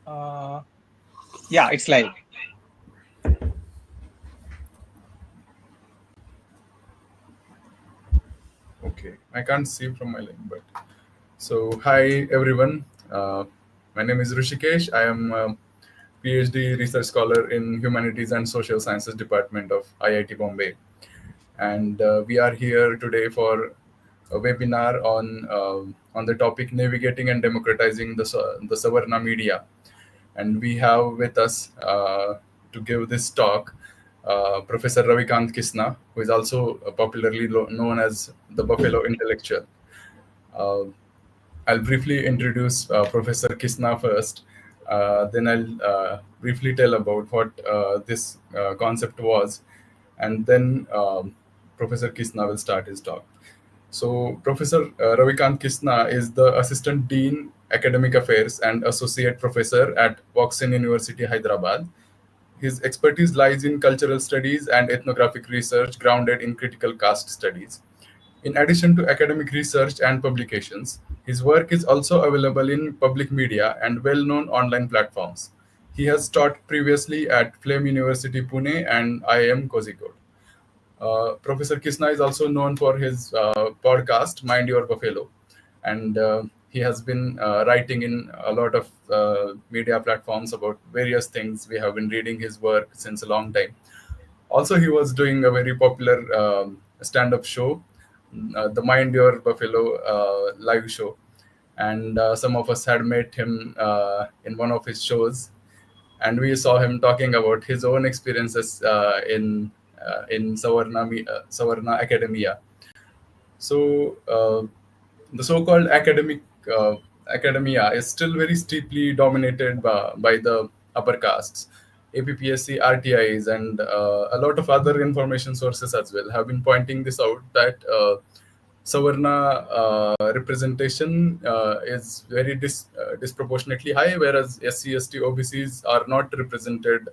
Yeah, it's live. Okay, I can't see from my link, but so hi everyone. My name is Rishikesh. I am a PhD research scholar in Humanities and Social Sciences Department of IIT Bombay, and we are here today for a webinar on the topic navigating and democratizing the Savarna media. And we have with us to give this talk Professor Ravikant Kisna, who is also popularly known as the Buffalo Intellectual. Uh, I'll briefly introduce Professor Kisna first. Then I'll briefly tell about what this concept was, and then Professor Kisna will start his talk. So, Professor Ravikant Kisna is the Assistant Dean, Academic Affairs, and Associate Professor at Voxen University, Hyderabad. His expertise lies in cultural studies and ethnographic research grounded in critical caste studies. In addition to academic research and publications, his work is also available in public media and well known online platforms. He has taught previously at Flame University Pune and IIM Kozhikode. Professor Kisna is also known for his podcast, Mind Your Buffalo, and he has been writing in a lot of media platforms about various things. We have been reading his work since a long time. Also, he was doing a very popular stand-up show, the Mind Your Buffalo live show, and some of us had met him in one of his shows, and we saw him talking about his own experiences in Savarna academia. So the so-called academia is still very steeply dominated by the upper castes. APPSC RTIs and a lot of other information sources as well have been pointing this out that Savarna representation is very disproportionately high, whereas SC, ST, OBCs are not represented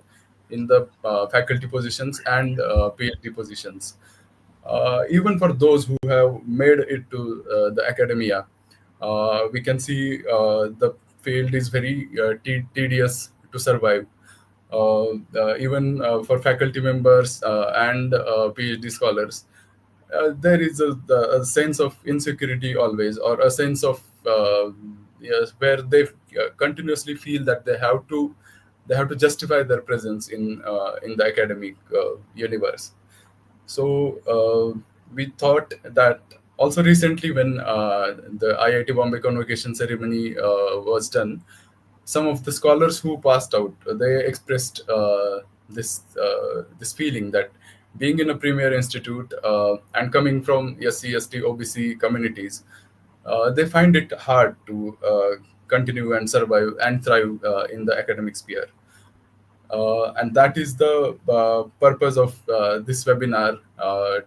in the faculty positions and PhD positions. Even for those who have made it to the academia, we can see the field is very tedious to survive. Even for faculty members and PhD scholars, there is a sense of insecurity always, or a sense of yes, where they continuously feel that they have to justify their presence in the academic universe. So we thought that also recently when the IIT Bombay convocation ceremony was done, some of the scholars who passed out, they expressed this feeling that being in a premier institute and coming from SC, ST, OBC communities, they find it hard to continue and survive and thrive in the academic sphere. And that is the purpose of this webinar,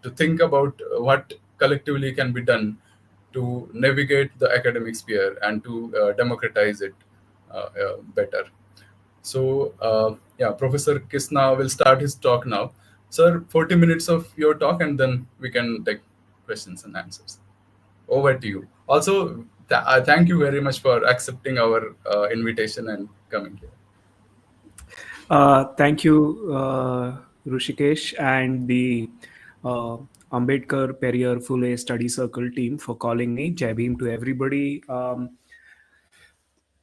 to think about what collectively can be done to navigate the academic sphere and to democratize it better. So, yeah, Professor Kisna will start his talk now. Sir, 40 minutes of your talk, and then we can take questions and answers. Over to you. Also, thank you very much for accepting our invitation and coming here. Thank you, Rushikesh, and the Ambedkar Periyar Phule Study Circle team for calling me. Jai Bhim to everybody.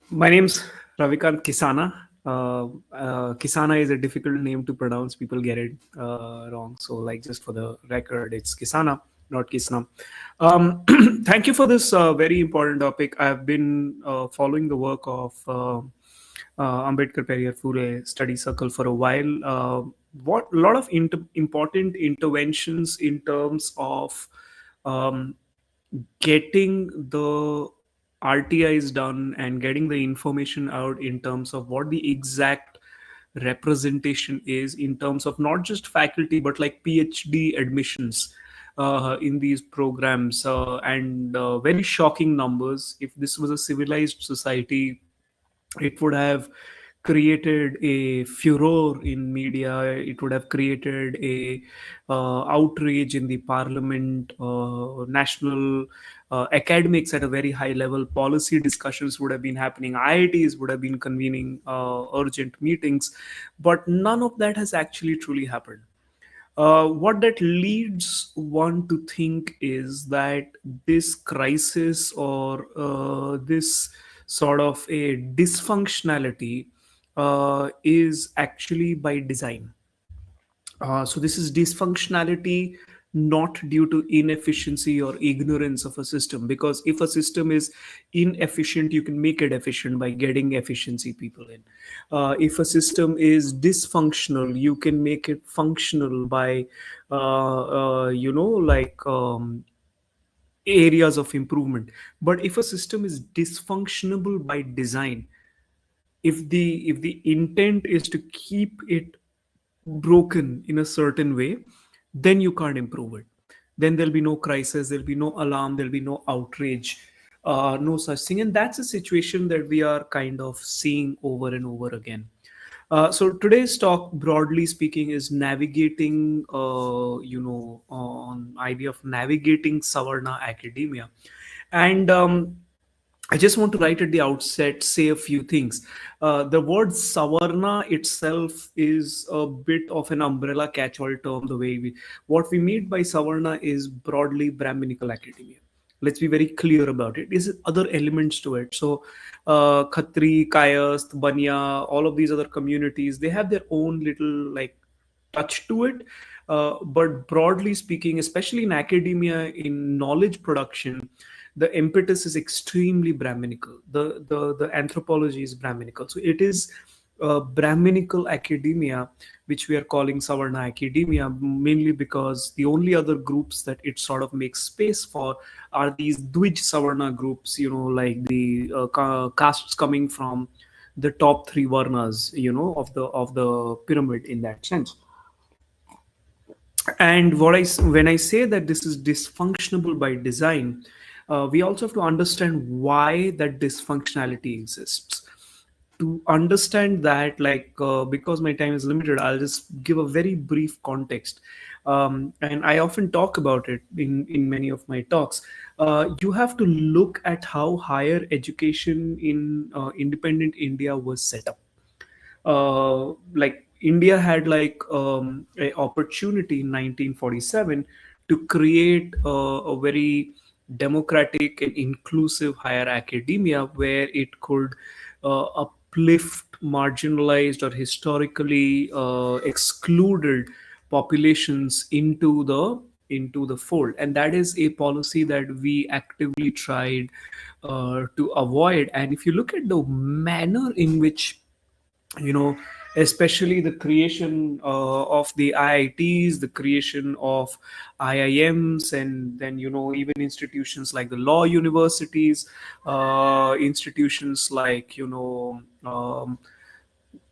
My name's Ravikant Kisana. Kisana is a difficult name to pronounce. People get it wrong. So, like, just for the record, it's Kisana, not Kisna. Thank you for this very important topic. I've been following the work of Ambedkar Periyar Phule Study Circle for a while. What a lot of important interventions in terms of getting the RTIs done and getting the information out in terms of what the exact representation is in terms of not just faculty but like PhD admissions in these programs, and very shocking numbers. If this was a civilized society, it would have created a furor in media. It would have created a outrage in the parliament, national academics at a very high level, policy discussions would have been happening, IITs would have been convening urgent meetings, but none of that has actually truly happened. What that leads one to think is that this crisis, or this sort of a dysfunctionality, is actually by design. So this is dysfunctionality not due to inefficiency or ignorance of a system, because if a system is inefficient, you can make it efficient by getting efficiency people in. If a system is dysfunctional, you can make it functional by areas of improvement. But if a system is dysfunctionable by design, if the intent is to keep it broken in a certain way, then you can't improve it. Then there'll be no crisis, there'll be no alarm, there'll be no outrage, no such thing. And that's a situation that we are kind of seeing over and over again. So today's talk, broadly speaking, is navigating, on idea of navigating Savarna academia. And I just want to write at the outset, say a few things. The word Savarna itself is a bit of an umbrella catch-all term. What we mean by Savarna is broadly Brahminical academia. Let's be very clear about it. There's other elements to it. So, Khatri, Kayast, Banya, all of these other communities, they have their own little like touch to it. But broadly speaking, especially in academia, in knowledge production, the impetus is extremely Brahminical. The anthropology is Brahminical. So it is Brahminical academia, which we are calling Savarna academia, mainly because the only other groups that it sort of makes space for are these Dwij Savarna groups, like the castes coming from the top three varnas, of the pyramid in that sense. And when I say that this is dysfunctional by design, we also have to understand why that dysfunctionality exists. To understand that, because my time is limited, I'll just give a very brief context. And I often talk about it in many of my talks. You have to look at how higher education in independent India was set up. Like India had an opportunity in 1947 to create a very democratic and inclusive higher academia where it could uplift marginalized or historically excluded populations into the fold. And that is a policy that we actively tried to avoid. And if you look at the manner in which, especially the creation of the IITs, the creation of IIMs, and then, even institutions like the law universities, institutions like,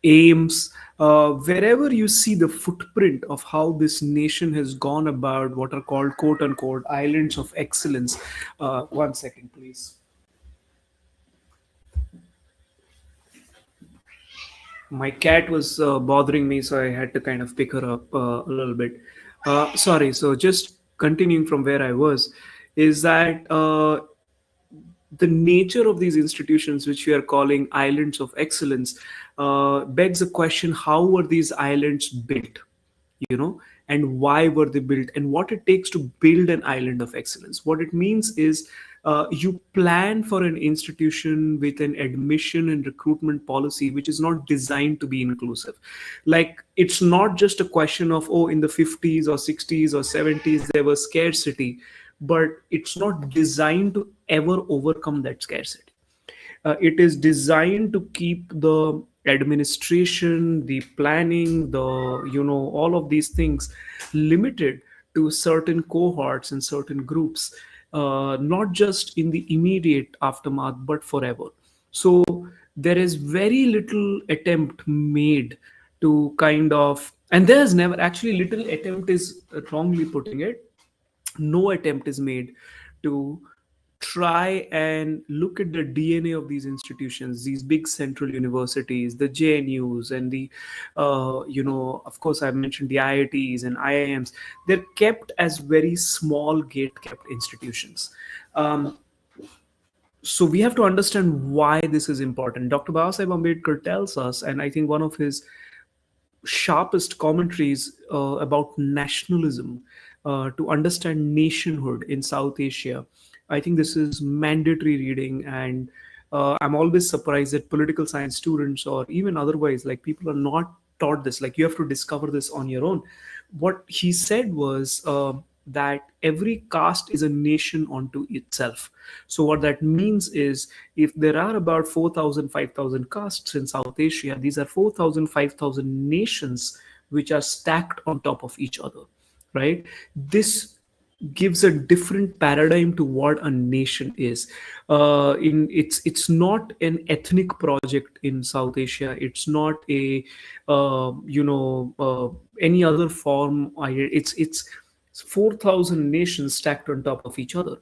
AIMS, wherever you see the footprint of how this nation has gone about what are called quote unquote islands of excellence. One second, please. My cat was bothering me, so I had to kind of pick her up a little bit. Sorry. So just continuing from where I was, is that the nature of these institutions, which we are calling islands of excellence, begs a question: how were these islands built? And why were they built, and what it takes to build an island of excellence. What it means is, you plan for an institution with an admission and recruitment policy which is not designed to be inclusive. Like, it's not just a question of, oh, in the 50s or 60s or 70s there was scarcity, but it's not designed to ever overcome that scarcity. It is designed to keep the administration, the planning, all of these things limited to certain cohorts and certain groups, not just in the immediate aftermath, but forever. So there is very little attempt made to kind of, and there's never actually, little attempt is wrongly putting it. No attempt is made to try and look at the DNA of these institutions, these big central universities, the JNUs and the, of course, I mentioned the IITs and IIMs, they're kept as very small gate kept institutions. Um, so we have to understand why this is important. Dr. Babasaheb Ambedkar tells us, and I think one of his sharpest commentaries about nationalism, to understand nationhood in South Asia. I think this is mandatory reading, and I'm always surprised that political science students or even otherwise, like people are not taught this. Like you have to discover this on your own. What he said was that every caste is a nation unto itself. So what that means is if there are about 4,000, 5,000 castes in South Asia, these are 4,000, 5,000 nations which are stacked on top of each other, right? This gives a different paradigm to what a nation is. It's not an ethnic project in South Asia. It's not a any other form. It's 4,000 nations stacked on top of each other,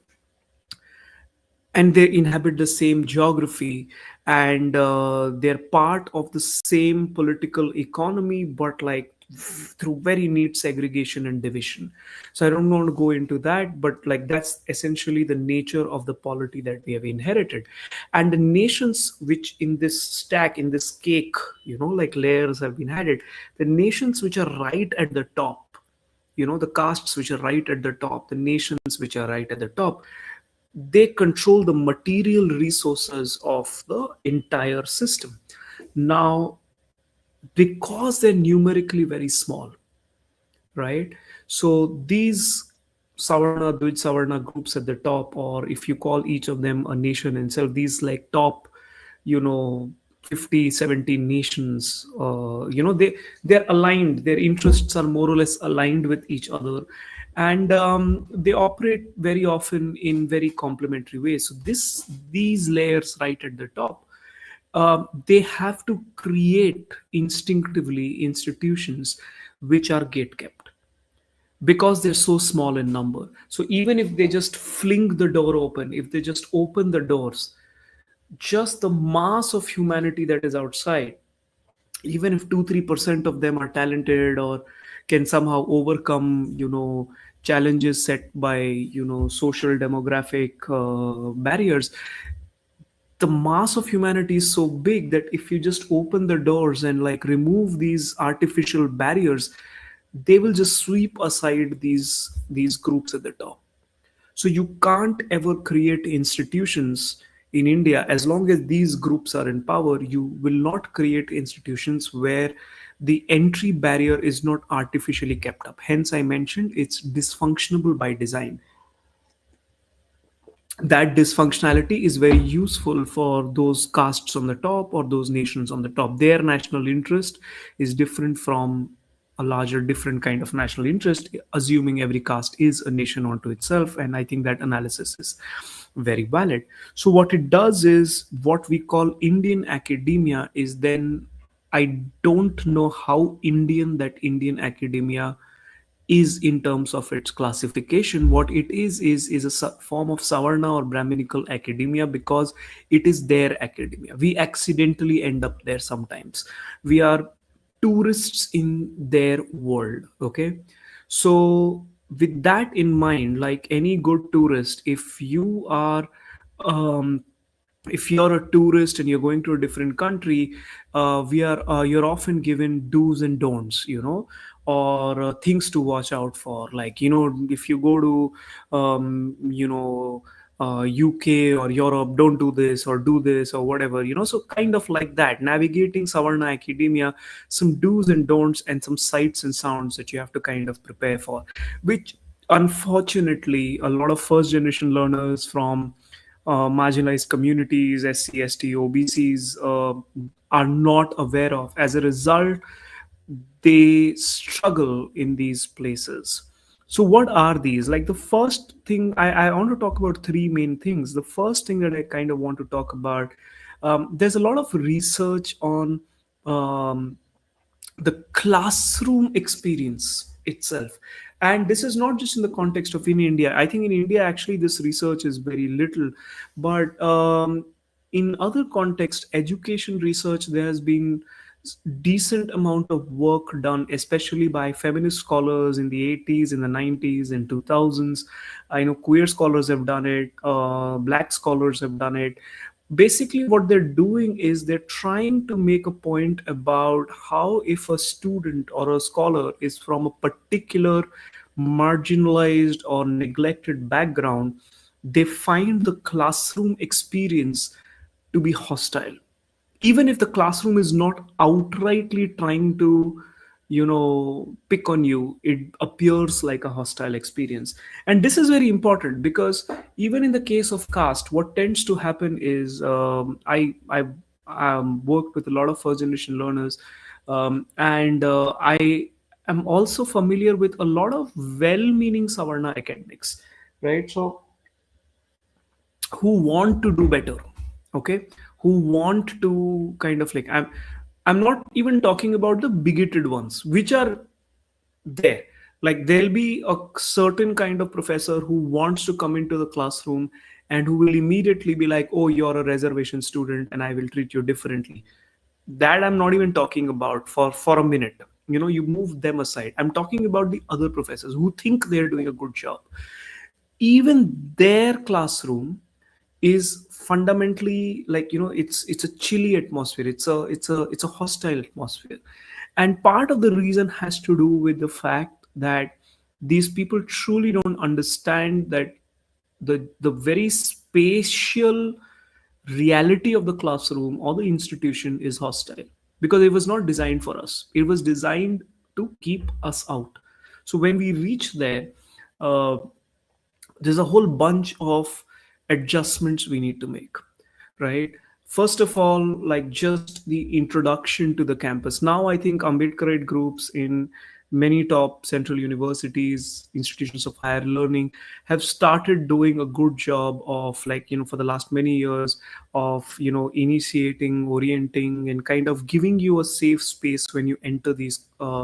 and they inhabit the same geography, and they're part of the same political economy, but like through very neat segregation and division. So I don't want to go into that, but like that's essentially the nature of the polity that we have inherited. And the nations which in this stack, in this cake, like layers have been added, the nations which are right at the top, the castes which are right at the top, the nations which are right at the top, they control the material resources of the entire system. Now, because they're numerically very small, right? So these Savarna, Dvij Savarna groups at the top, or if you call each of them a nation in itself, these like top, 50, 70 nations, they're aligned. Their interests are more or less aligned with each other. And they operate very often in very complementary ways. So these layers right at the top, they have to create instinctively institutions which are gate kept because they're so small in number. So even if they just fling the door open, if they just open the doors, just the mass of humanity that is outside, even if 2-3% of them are talented or can somehow overcome challenges set by social demographic barriers, the mass of humanity is so big that if you just open the doors and like remove these artificial barriers, they will just sweep aside these groups at the top. So you can't ever create institutions in India as long as these groups are in power. You will not create institutions where the entry barrier is not artificially kept up. Hence I mentioned it's dysfunctional by design. That dysfunctionality is very useful for those castes on the top or those nations on the top. Their national interest is different from a larger, different kind of national interest, assuming every caste is a nation unto itself. And I think that analysis is very valid. So what it does is what we call Indian academia is then, I don't know how Indian that Indian academia is in terms of its classification. What it is a form of Savarna or Brahminical academia because it is their academia. We accidentally end up there sometimes. We are tourists in their world. Okay, so with that in mind, like any good tourist, um, if you're a tourist and you're going to a different country, you're often given do's and don'ts, or things to watch out for. Like, if you go to UK or Europe, don't do this or do this or whatever, so kind of like that, navigating Savarna academia, some do's and don'ts and some sights and sounds that you have to kind of prepare for, which unfortunately a lot of first generation learners from marginalized communities, SC, ST, OBCs, are not aware of. As a result, they struggle in these places. So, what are these? Like the first thing, I want to talk about three main things. The first thing that I kind of want to talk about, there's a lot of research on um, the classroom experience itself. And this is not just in the context of in India. I think in India actually this research is very little, but in other contexts, education research, there has been decent amount of work done, especially by feminist scholars in the 80s, in the 90s, in 2000s. I know queer scholars have done it, black scholars have done it. Basically what they're doing is they're trying to make a point about how, if a student or a scholar is from a particular marginalized or neglected background, they find the classroom experience to be hostile, even if the classroom is not outrightly trying to pick on you. It appears like a hostile experience. And this is very important because even in the case of caste, what tends to happen is, I worked with a lot of first generation learners, and I am also familiar with a lot of well meaning Savarna academics, right? So who want to do better, okay, who want to kind of like, I'm not even talking about the bigoted ones which are there. Like there'll be a certain kind of professor who wants to come into the classroom and who will immediately be like, oh, you're a reservation student and I will treat you differently. That I'm not even talking about for a minute. You move them aside. I'm talking about the other professors who think they're doing a good job. Even their classroom is fundamentally like, it's a chilly atmosphere, it's a hostile atmosphere. And part of the reason has to do with the fact that these people truly don't understand that the very spatial reality of the classroom or the institution is hostile, because it was not designed for us, it was designed to keep us out. So when we reach there, uh, there's a whole bunch of adjustments we need to make, right? First of all, like just the introduction to the campus. Now I think Ambedkarite groups in many top central universities, institutions of higher learning, have started doing a good job of, like, for the last many years, of initiating, orienting, and kind of giving you a safe space when you enter these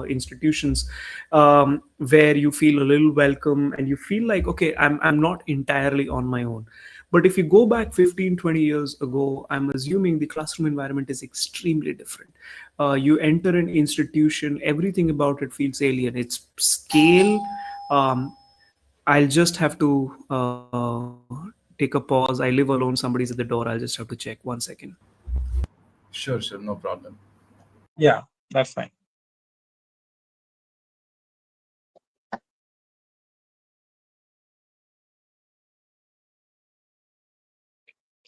institutions, where you feel a little welcome and you feel like, okay, I'm not entirely on my own. But if you go back 15, 20 years ago, I'm assuming the classroom environment is extremely different. You enter an institution, everything about it feels alien. It's scale. Um, I'll just have to take a pause. I live alone. Somebody's at the door. I'll just have to check. 1 second. Sure, sure, no problem. Yeah, that's fine.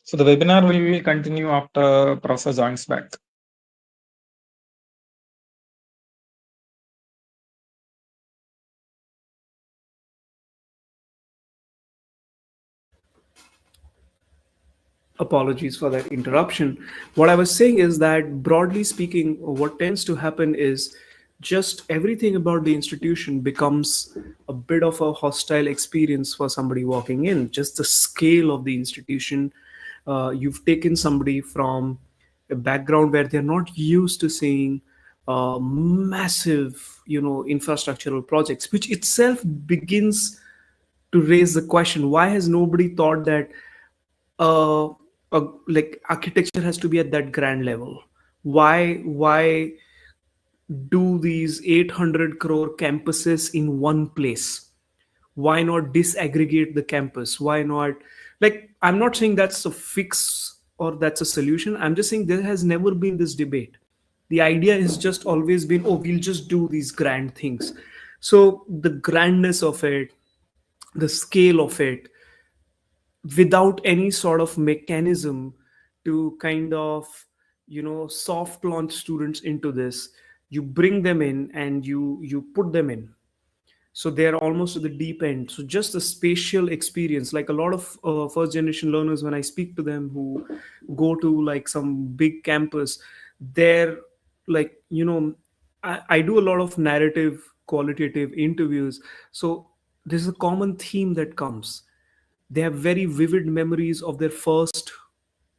So the webinar will continue after Professor joins back. Apologies for that interruption. What I was saying is that, broadly speaking, what tends to happen is just everything about the institution becomes a bit of a hostile experience for somebody walking in. Just the scale of the institution. You've taken somebody from a background where they're not used to seeing massive, infrastructural projects, which itself begins to raise the question: why has nobody thought that uh, like architecture has to be at that grand level? Why do these 800 crore campuses in one place? Why not disaggregate the campus? Why not, like, I'm not saying that's a fix or that's a solution. I'm just saying there has never been this debate. The idea has just always been, oh, we'll just do these grand things. So the grandness of it, the scale of it, without any sort of mechanism to kind of soft launch students into this. You bring them in and you put them in, so they're almost at the deep end. So just the spatial experience, like a lot of first generation learners, when I speak to them who go to like some big campus, they're like, I do a lot of narrative qualitative interviews. So there's a common theme that comes. They have very vivid memories of their first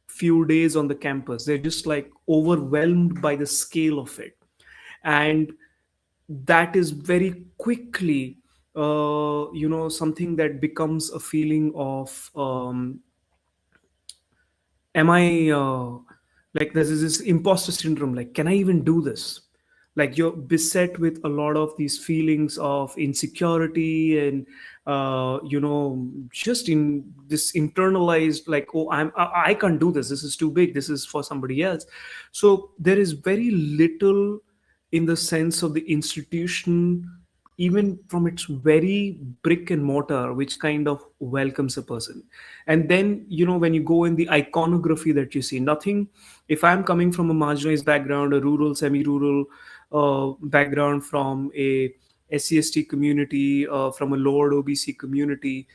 few days on the campus. They're just like overwhelmed by the scale of it. And that is very quickly something that becomes a feeling of am I like there's this imposter syndrome, like can I even do this? Like you're beset with a lot of these feelings of insecurity and just in this internalized, like, oh, I can't do this, this is too big, this is for somebody else. So there is very little in the sense of the institution, even from its very brick and mortar, which kind of welcomes a person. And then when you go in the iconography that you see, nothing, if I'm coming from a marginalized background, a rural, semi-rural background, from a SCST community, from a lower OBC community,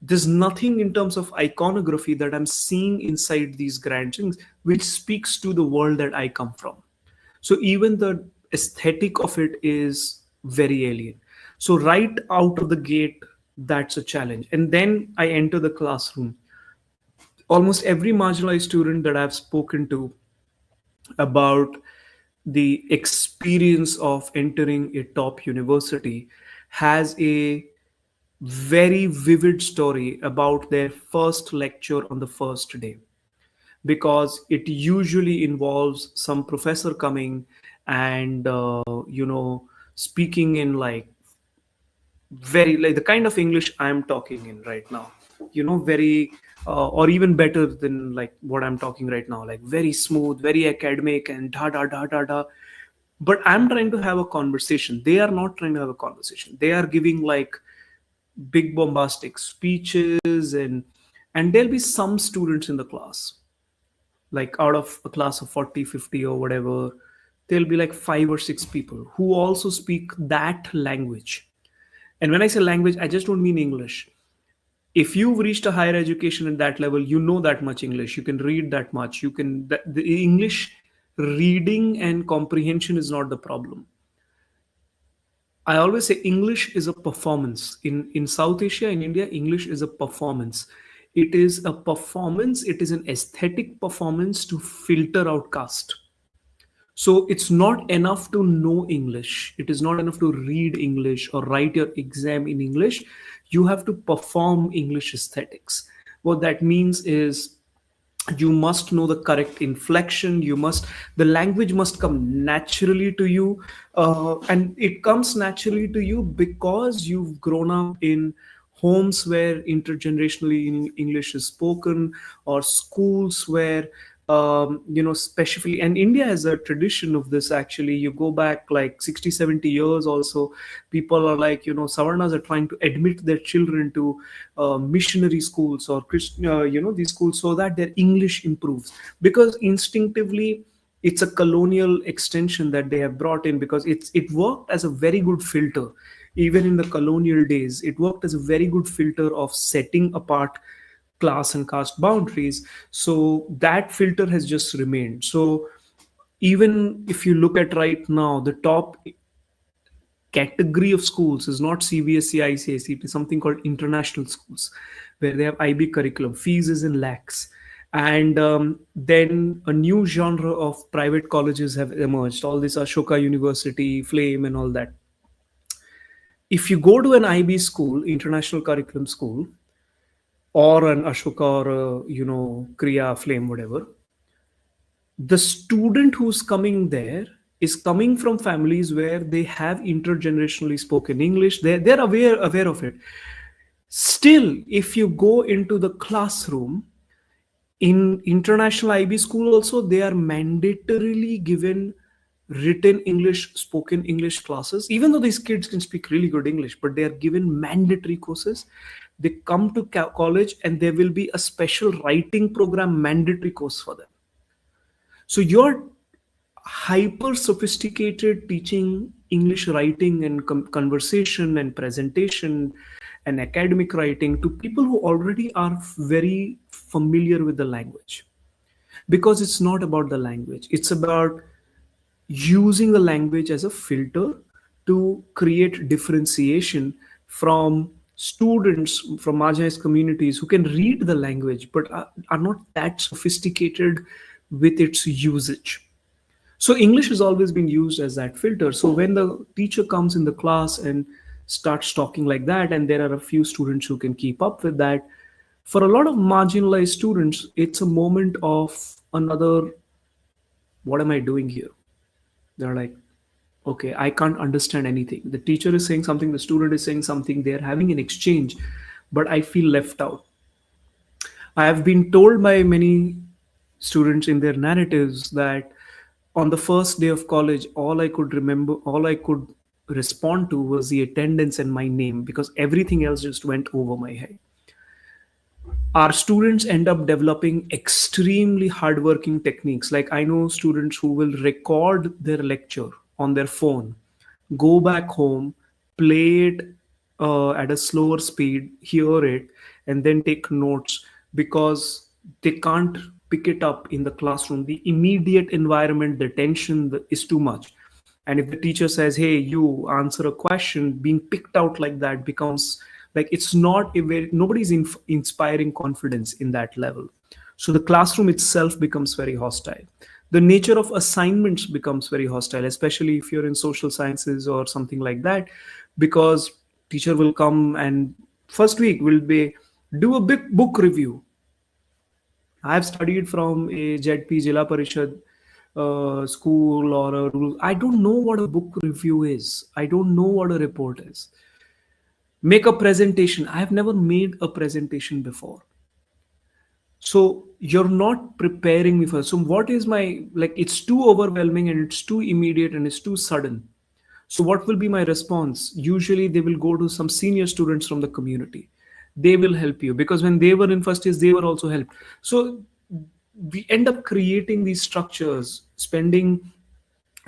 there's nothing in terms of iconography that I'm seeing inside these grand things which speaks to the world that I come from. So even the aesthetic of it is very alien. So right out of the gate, that's a challenge. And then I enter the classroom. Almost every marginalized student that I've spoken to about the experience of entering a top university has a very vivid story about their first lecture on the first day, because it usually involves some professor coming and speaking in like very, like the kind of English I'm talking in right now, very or even better than like what I'm talking right now, like very smooth, very academic and da da da da da. But I'm trying to have a conversation, they are not trying to have a conversation, they are giving like big bombastic speeches. And there'll be some students in the class, like out of a class of 40, 50 or whatever, there'll be like 5 or 6 people who also speak that language. And when I say language, I just don't mean English. If you've reached a higher education at that level, you know that much English, you can read that much, you can, the English reading and comprehension is not the problem. I always say English is a performance. In South Asia, in India, English is a performance. It is a performance, it is an aesthetic performance to filter out caste. So it's not enough to know English. It is not enough to read English or write your exam in English. You have to perform English aesthetics. What that means is you must know the correct inflection, the language must come naturally to you, and it comes naturally to you because you've grown up in homes where intergenerationally English is spoken, or schools where specifically, and India has a tradition of this. Actually, you go back like 60, 70 years also, people are like, Savarnas are trying to admit their children to missionary schools or Christian, these schools, so that their English improves, because instinctively it's a colonial extension that they have brought in, because it worked as a very good filter. Even in the colonial days, it worked as a very good filter of setting apart class and caste boundaries. So that filter has just remained. So even if you look at right now, the top category of schools is not CBSE, ICSE, it is something called international schools, where they have IB curriculum. Fees is in lakhs. And then a new genre of private colleges have emerged. All this Ashoka University, Flame and all that. If you go to an IB school, international curriculum school, or an Ashoka or a, Kriya, Flame, whatever, the student who's coming there is coming from families where they have intergenerationally spoken English. They're aware of it. Still, if you go into the classroom, in international IB school also, they are mandatorily given written English, spoken English classes, even though these kids can speak really good English, but they are given mandatory courses. They come to college and there will be a special writing program, mandatory course for them. So you're hyper sophisticated teaching English writing and conversation and presentation and academic writing to people who already are very familiar with the language. Because it's not about the language, it's about using the language as a filter to create differentiation from students from marginalized communities who can read the language but are not that sophisticated with its usage. So English has always been used as that filter. So when the teacher comes in the class and starts talking like that, and there are a few students who can keep up with that. For a lot of marginalized students, it's a moment of another, what am I doing here? They're like, okay, I can't understand anything. The teacher is saying something, the student is saying something, they're having an exchange, but I feel left out. I have been told by many students in their narratives that on the first day of college, all I could remember, all I could respond to was the attendance and my name, because everything else just went over my head. Our students end up developing extremely hardworking techniques. Like, I know students who will record their lecture on their phone, go back home, play it at a slower speed, hear it, and then take notes, because they can't pick it up in the classroom. The immediate environment, the tension is too much. And if the teacher says, hey, you answer a question, being picked out like that becomes like, it's not a very, nobody's inspiring confidence in that level. So the classroom itself becomes very hostile. The nature of assignments becomes very hostile, especially if you're in social sciences or something like that, because teacher will come and first week will be do a big book review. I've studied from a ZP Jila Parishad school or a rule. I don't know what a book review is. I don't know what a report is. Make a presentation. I have never made a presentation before. So you're not preparing me for. So what is my, like, it's too overwhelming and it's too immediate and it's too sudden. So what will be my response? Usually they will go to some senior students from the community. They will help you, because when they were in first years, they were also helped. So we end up creating these structures,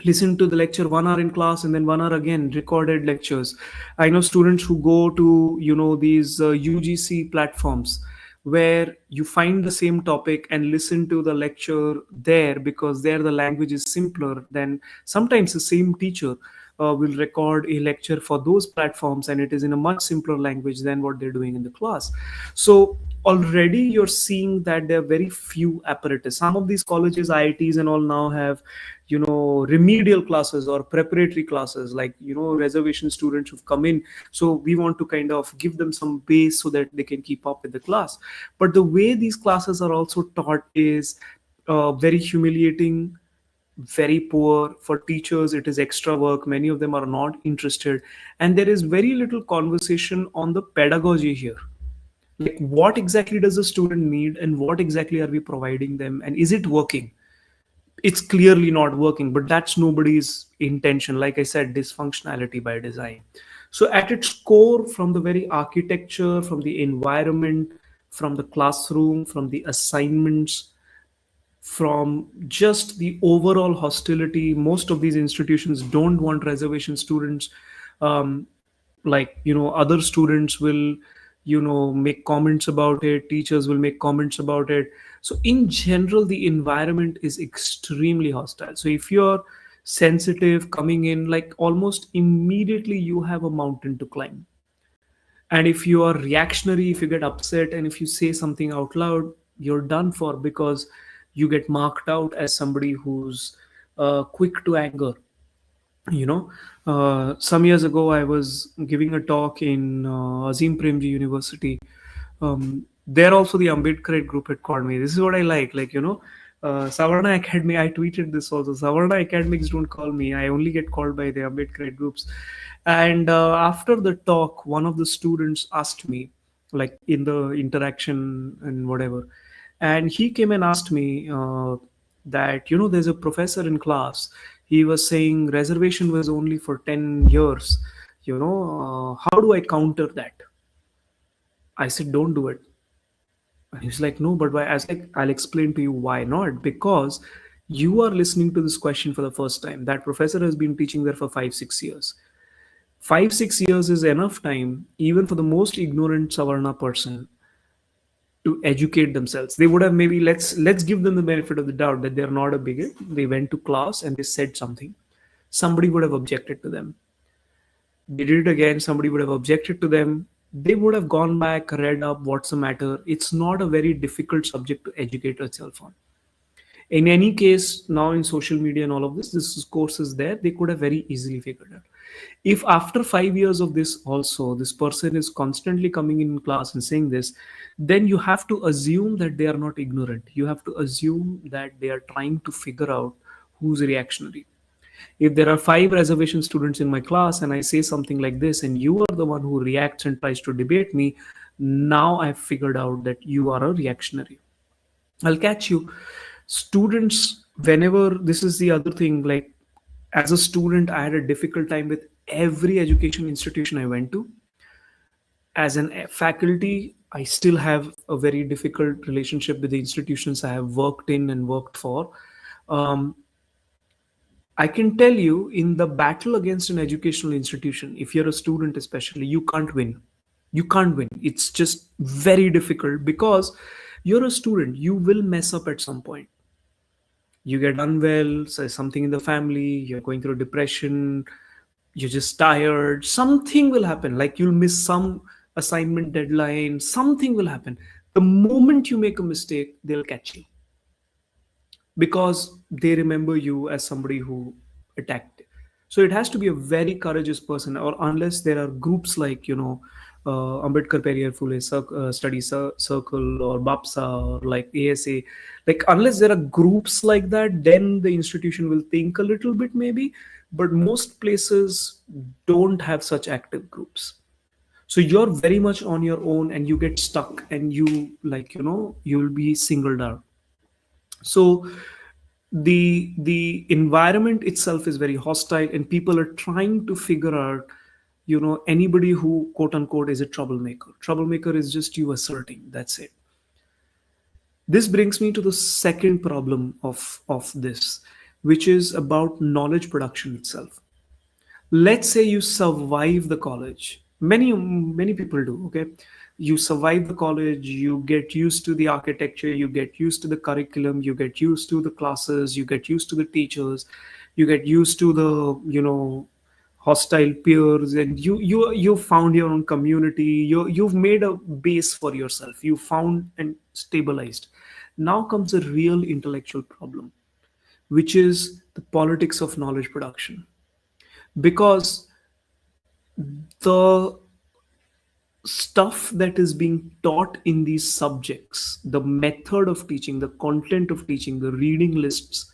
listen to the lecture 1 hour in class and then 1 hour again recorded lectures. I know students who go to these UGC platforms where you find the same topic and listen to the lecture there, because there the language is simpler. Than sometimes the same teacher will record a lecture for those platforms and it is in a much simpler language than what they're doing in the class. So already you're seeing that there are very few apparatus. Some of these colleges, IITs and all, now have remedial classes or preparatory classes, like reservation students who've come in, so we want to kind of give them some base so that they can keep up with the class. But the way these classes are also taught is very humiliating, very poor. For teachers, it is extra work. Many of them are not interested, and there is very little conversation on the pedagogy here. Like, what exactly does the student need and what exactly are we providing them, and is it working? It's clearly not working, but that's nobody's intention. Like I said, dysfunctionality by design. So at its core, from the very architecture, from the environment, from the classroom, from the assignments, from just the overall hostility, most of these institutions don't want reservation students. Other students will make comments about it, teachers will make comments about it. So in general, the environment is extremely hostile. So if you're sensitive coming in, like, almost immediately you have a mountain to climb. And if you are reactionary, if you get upset and if you say something out loud, you're done for, because you get marked out as somebody who's quick to anger. Some years ago, I was giving a talk in Azim Premji University. There also the Ambedkarite group had called me. This is what I like, Savarna Academy. I tweeted this also. Savarna academics don't call me. I only get called by the Ambedkarite groups. And after the talk, one of the students asked me, like, in the interaction and whatever, and he came and asked me that, there's a professor in class. He was saying reservation was only for 10 years. How do I counter that? I said, don't do it. And he's like, no, but why? I was like, I'll explain to you why not. Because you are listening to this question for the first time. That professor has been teaching there for 5-6 years. 5-6 years is enough time, even for the most ignorant Savarna person, to educate themselves. They would have maybe, let's give them the benefit of the doubt that they're not a bigot. They went to class and they said something. Somebody would have objected to them. They did it again. Somebody would have objected to them. They would have gone back, read up what's the matter. It's not a very difficult subject to educate yourself on. In any case, now in social media and all of this course is there. They could have very easily figured out. If after 5 years of this also, this person is constantly coming in class and saying this, then you have to assume that they are not ignorant. You have to assume that they are trying to figure out who's reactionary. If there are 5 reservation students in my class and I say something like this and you are the one who reacts and tries to debate me, now I've figured out that you are a reactionary. I'll catch you. Students, whenever, this is the other thing, like as a student, I had a difficult time with every education institution I went to. As an faculty, I still have a very difficult relationship with the institutions I have worked in and worked for. I can tell you, in the battle against an educational institution, if you're a student especially, you can't win. You can't win. It's just very difficult because you're a student. You will mess up at some point. You get unwell, say something in the family, you're going through depression, you're just tired, something will happen. Like you'll miss some assignment deadline, something will happen. The moment you make a mistake, they'll catch you because they remember you as somebody who attacked. So it has to be a very courageous person, or unless there are groups like, Ambedkar Periyar Phule Study Circle or BAPSA or like ASA, like unless there are groups like that, then the institution will think a little bit maybe, but most places don't have such active groups. So you're very much on your own and you get stuck and you you'll be singled out. So the environment itself is very hostile and people are trying to figure out, anybody who quote unquote is a troublemaker is just you asserting, that's it. This brings me to the second problem of this, which is about knowledge production itself. Let's say you survive the college. Many people do. Okay, you survive the college, you get used to the architecture, you get used to the curriculum, you get used to the classes, you get used to the teachers, you get used to the hostile peers, and you found your own community. You've made a base for yourself, you found and stabilized. Now comes a real intellectual problem, which is the politics of knowledge production. Because the stuff that is being taught in these subjects, the method of teaching, the content of teaching, the reading lists,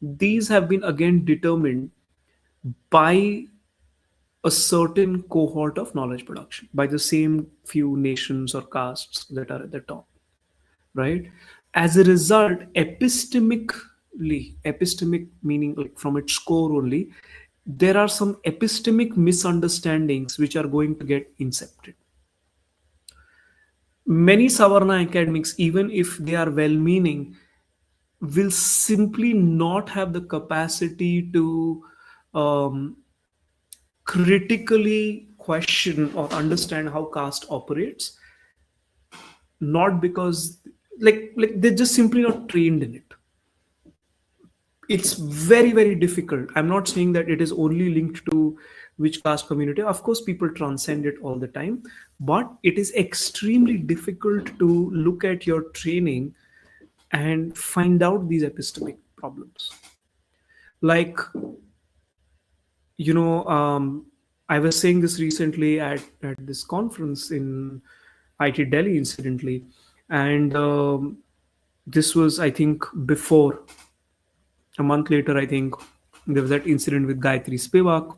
these have been again determined by a certain cohort of knowledge production, by the same few nations or castes that are at the top, right? As a result, epistemic meaning like from its core only, there are some epistemic misunderstandings which are going to get incepted. Many Savarna academics, even if they are well-meaning, will simply not have the capacity to critically question or understand how caste operates, not because like they're just simply not trained in it. It's very, very difficult. I'm not saying that it is only linked to which caste community. Of course, people transcend it all the time, but it is extremely difficult to look at your training and find out these epistemic problems. Like, I was saying this recently at this conference in IIT Delhi, incidentally, and this was, I think, before. A month later, I think, there was that incident with Gayatri Spivak,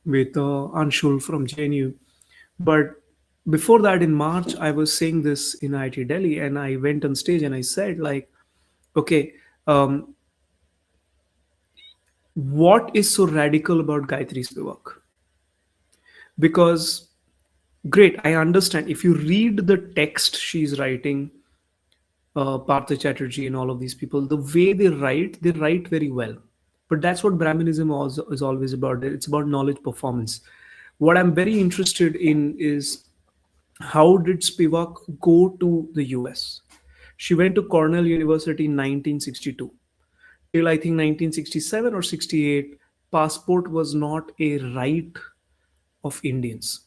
with Anshul from JNU. But before that, in March, I was saying this in IIT Delhi, and I went on stage and I said, like, okay, what is so radical about Gayatri Spivak? Because, great, I understand. If you read the text she's writing, Partha Chatterjee and all of these people, the way they write very well. But that's what Brahminism also is always about. It's about knowledge performance. What I'm very interested in is, how did Spivak go to the US? She went to Cornell University in 1962. Till I think 1967 or 68, passport was not a right of Indians.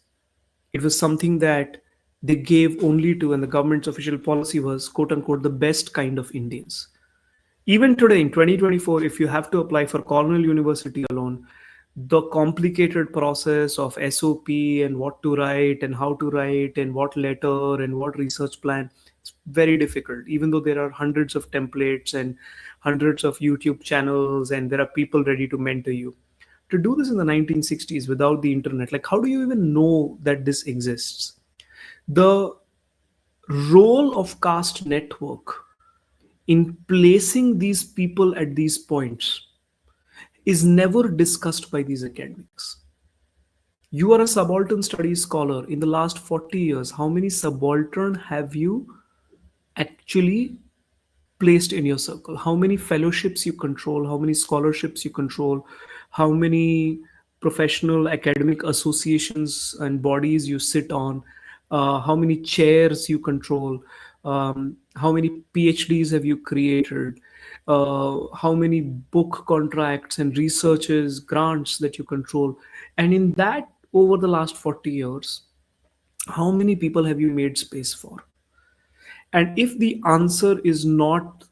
It was something that they gave only to, and the government's official policy was, quote unquote, the best kind of Indians. Even today in 2024, if you have to apply for Cornell University alone, the complicated process of SOP and what to write and how to write and what letter and what research plan. It's very difficult, even though there are hundreds of templates and hundreds of YouTube channels and there are people ready to mentor you. To do this in the 1960s without the internet, like how do you even know that this exists? The role of caste network in placing these people at these points is never discussed by these academics. You are a subaltern studies scholar. In the last 40 years, how many subaltern have you actually placed in your circle? How many fellowships you control? How many scholarships you control? How many professional academic associations and bodies you sit on? How many chairs you control? How many PhDs have you created? How many book contracts and researches, grants that you control? And in that, over the last 40 years, how many people have you made space for? And if the answer is not,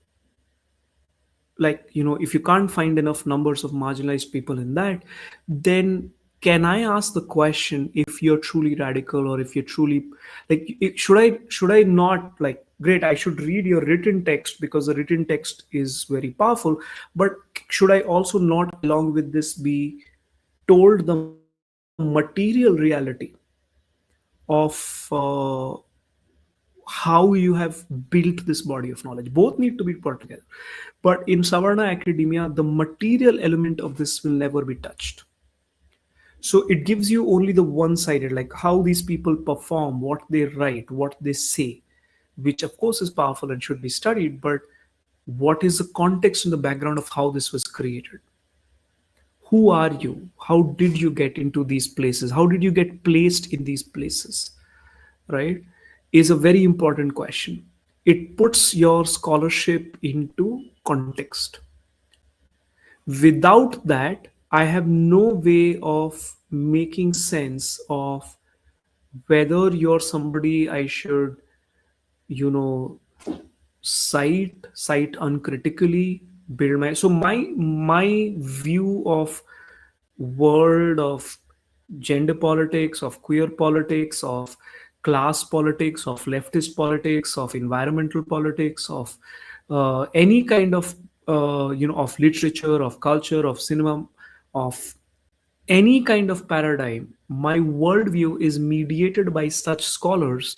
like, if you can't find enough numbers of marginalized people in that, then can I ask the question, if you're truly radical, or if you're truly like, should I not, like, great, I should read your written text because the written text is very powerful, but should I also not along with this be told the material reality of how you have built this body of knowledge? Both need to be put together. But in Savarna academia, the material element of this will never be touched. So it gives you only the one-sided, like how these people perform, what they write, what they say, which of course is powerful and should be studied, but what is the context in the background of how this was created? Who are you? How did you get into these places? How did you get placed in these places? Right? Is a very important question. It puts your scholarship into context. Without that, I have no way of making sense of whether you're somebody I should, cite uncritically, build my view of world of gender politics, of queer politics, of class politics, of leftist politics, of environmental politics, of any kind of of literature, of culture, of cinema, of any kind of paradigm. My worldview is mediated by such scholars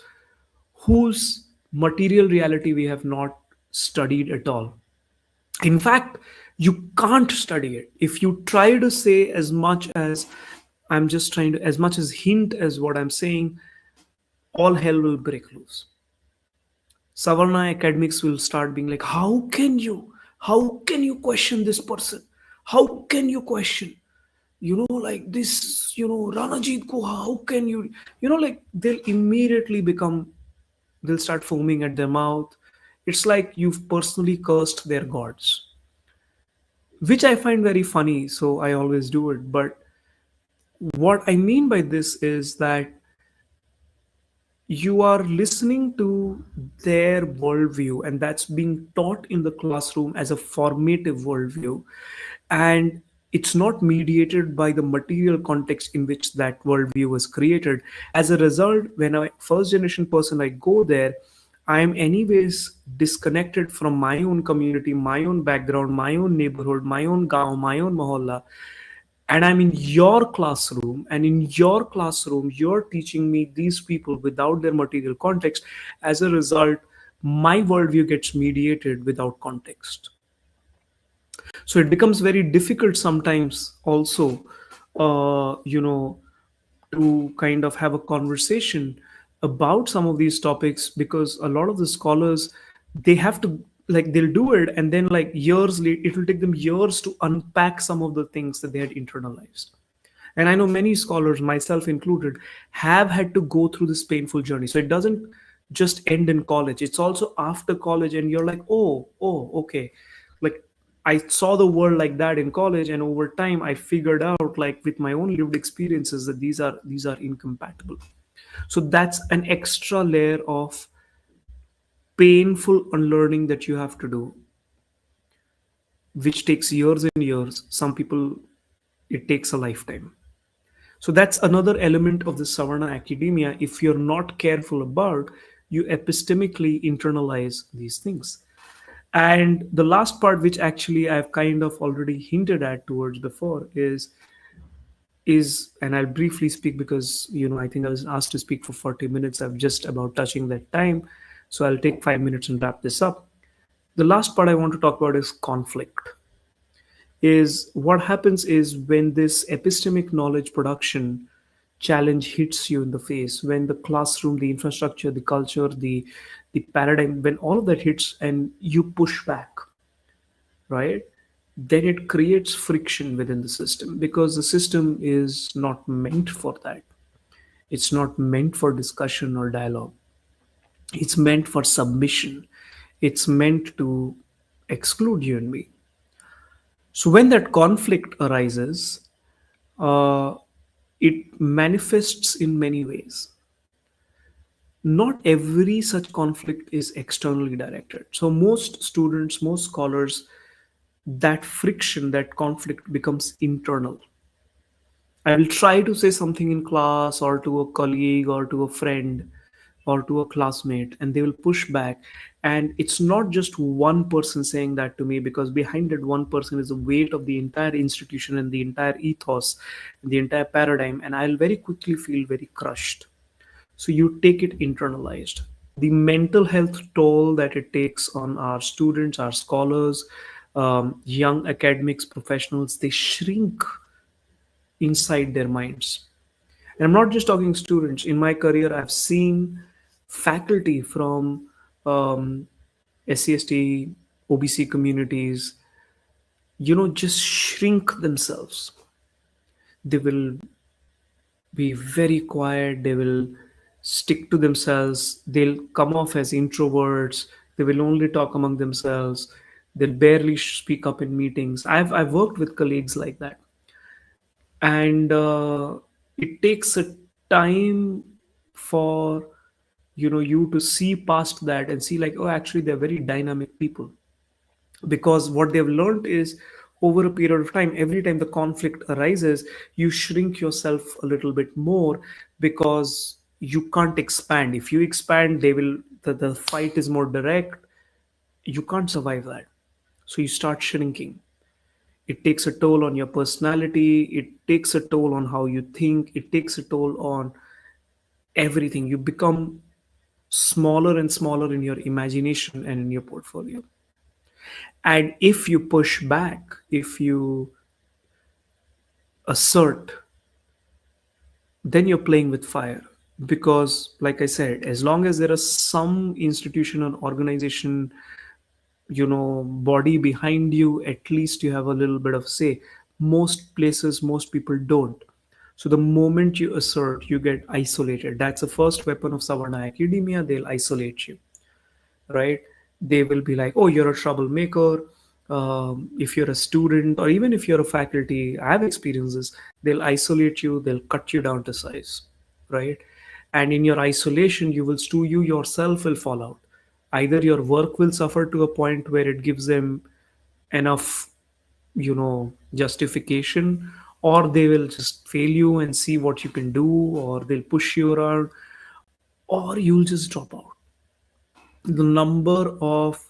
whose material reality we have not studied at all. In fact, you can't study it. If you try to say as much as I'm just trying to, as much as hint as what I'm saying, all hell will break loose. Savarna academics will start being like, how can you question this person? How can you question? Like this, Ranajit ko, how can you, like they'll immediately become, they'll start foaming at their mouth. It's like you've personally cursed their gods, which I find very funny. So I always do it. But what I mean by this is that you are listening to their worldview, and that's being taught in the classroom as a formative worldview. And it's not mediated by the material context in which that worldview was created. As a result, when a first generation person, I go there, I am anyways disconnected from my own community, my own background, my own neighborhood, my own gaon, my own mohalla. And I'm in your classroom, and in your classroom, you're teaching me these people without their material context. As a result, my worldview gets mediated without context. So it becomes very difficult sometimes also, to kind of have a conversation about some of these topics, because a lot of the scholars, they have to, like, they'll do it, and then like years later, it will take them years to unpack some of the things that they had internalized. And I know many scholars, myself included, have had to go through this painful journey. So it doesn't just end in college, it's also after college, and you're like, oh, okay, like I saw the world like that in college, and over time I figured out, like with my own lived experiences, that these are incompatible. So that's an extra layer of painful unlearning that you have to do, which takes years and years. Some people It takes a lifetime. So that's another element of the Savarna academia. If you're not careful about, you epistemically internalize these things. And the last part, which actually I've kind of already hinted at towards before, is and I'll briefly speak because I think I was asked to speak for 40 minutes. I'm just about touching that time. So I'll take 5 minutes and wrap this up. The last part I want to talk about is conflict. Is what happens is when this epistemic knowledge production challenge hits you in the face, when the classroom, the infrastructure, the culture, the paradigm, when all of that hits and you push back, right? Then it creates friction within the system because the system is not meant for that. It's not meant for discussion or dialogue. It's meant for submission. It's meant to exclude you and me. So when that conflict arises, uh, it manifests in many ways. Not every such conflict is externally directed. So most students, most scholars, that friction, that conflict becomes internal. I will try to say something in class or to a colleague or to a friend or to a classmate, and they will push back. And it's not just one person saying that to me, because behind that one person is the weight of the entire institution and the entire ethos, and the entire paradigm. And I'll very quickly feel very crushed. So you take it internalized. The mental health toll that it takes on our students, our scholars, young academics, professionals, they shrink inside their minds. And I'm not just talking students. In my career, I've seen faculty from SCST, OBC communities, just shrink themselves. They will be very quiet. They will stick to themselves. They'll come off as introverts. They will only talk among themselves. They'll barely speak up in meetings. I've worked with colleagues like that, and it takes a time for you to see past that and see like, oh, actually they're very dynamic people, because what they've learned is over a period of time, every time the conflict arises, you shrink yourself a little bit more because you can't expand. If you expand, the fight is more direct. You can't survive that. So you start shrinking. It takes a toll on your personality. It takes a toll on how you think. It takes a toll on everything. You become smaller and smaller in your imagination and in your portfolio. And if you push back, if you assert, then you're playing with fire. Because, like I said, as long as there is some institution or organization, body behind you, at least you have a little bit of say. Most places, most people don't. So the moment you assert, you get isolated. That's the first weapon of Savarna academia. They'll isolate you, right? They will be like, oh, you're a troublemaker. If you're a student or even if you're a faculty, I have experiences. They'll isolate you. They'll cut you down to size, right? And in your isolation, you yourself will fall out. Either your work will suffer to a point where it gives them enough justification, or they will just fail you and see what you can do, or they'll push you around, or you'll just drop out. The number of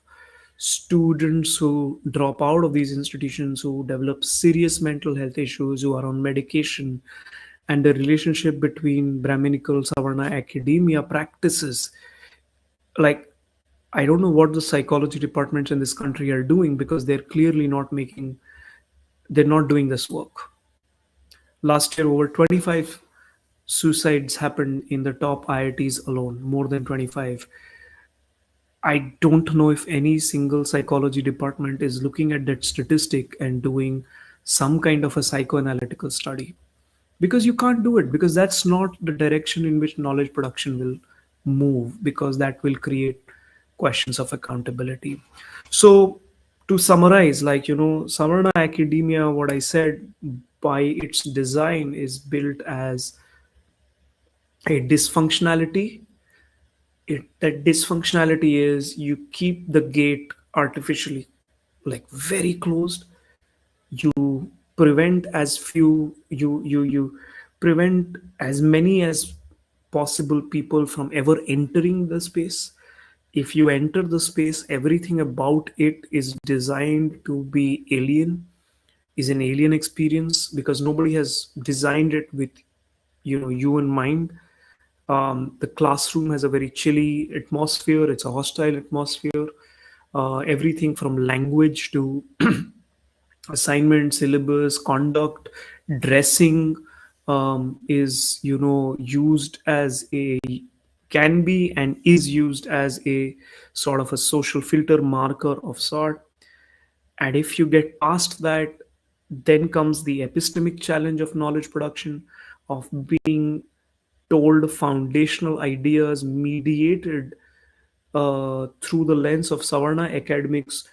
students who drop out of these institutions, who develop serious mental health issues, who are on medication, and the relationship between Brahminical Savarna academia practices, like, I don't know what the psychology departments in this country are doing, because they're not doing this work. Last year, over 25 suicides happened in the top IITs alone, more than 25. I don't know if any single psychology department is looking at that statistic and doing some kind of a psychoanalytical study, because you can't do it, because that's not the direction in which knowledge production will move, because that will create questions of accountability. So to summarize, Savarna academia, what I said, by its design is built as a dysfunctionality. That dysfunctionality is you keep the gate artificially like very closed. You prevent as few you prevent as many as possible people from ever entering the space. If you enter the space, everything about it is designed to be alien, is an alien experience, because nobody has designed it with you in mind. The classroom has a very chilly atmosphere, it's a hostile atmosphere. Everything from language to assignment, syllabus, conduct, dressing, is used as a, can be and is used as a sort of a social filter marker of sort. And if you get past that, then comes the epistemic challenge of knowledge production, of being told foundational ideas mediated through the lens of Savarna academics,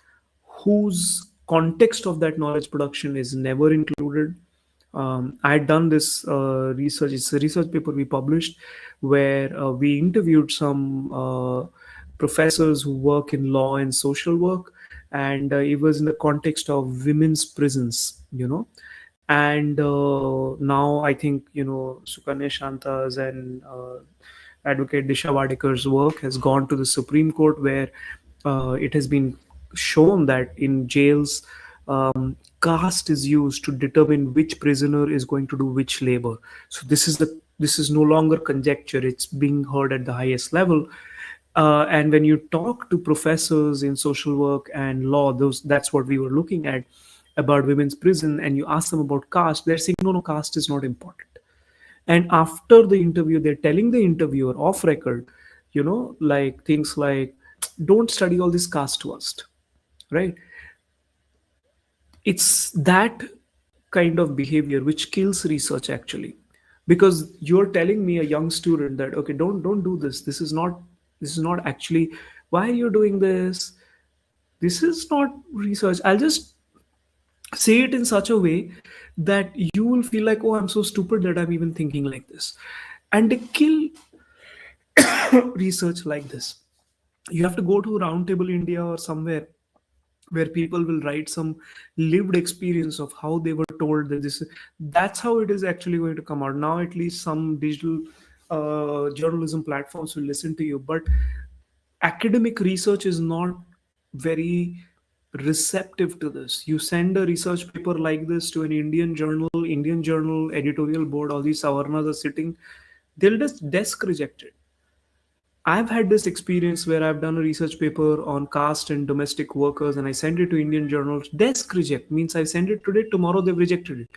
whose context of that knowledge production is never included. I had done this research. It's a research paper we published where we interviewed some professors who work in law and social work, and it was in the context of women's prisons. And now I think Sukanya Shanta's and Advocate Disha Wadekar's work has gone to the Supreme Court, where it has been shown that in jails, caste is used to determine which prisoner is going to do which labor. So this is no longer conjecture; it's being heard at the highest level. And when you talk to professors in social work and law, that's what we were looking at about women's prison, and you ask them about caste, they're saying no, caste is not important. And after the interview, they're telling the interviewer off record, like things like, don't study all this caste twist, right? It's that kind of behavior which kills research, actually, because you're telling me, a young student, that okay, don't do this, this is not actually, why are you doing this, this is not research. I'll just say it in such a way that you will feel like, oh, I'm so stupid that I'm even thinking like this. And they kill research like this. You have to go to Roundtable India or somewhere where people will write some lived experience of how they were told that that's how it is actually going to come out. Now at least some digital journalism platforms will listen to you, but academic research is not very receptive to this. You send a research paper like this to an Indian journal editorial board, all these Savarnas are sitting, they'll just desk reject it. I've had this experience where I've done a research paper on caste and domestic workers, and I sent it to Indian journals. Desk reject means I send it today, tomorrow they've rejected it.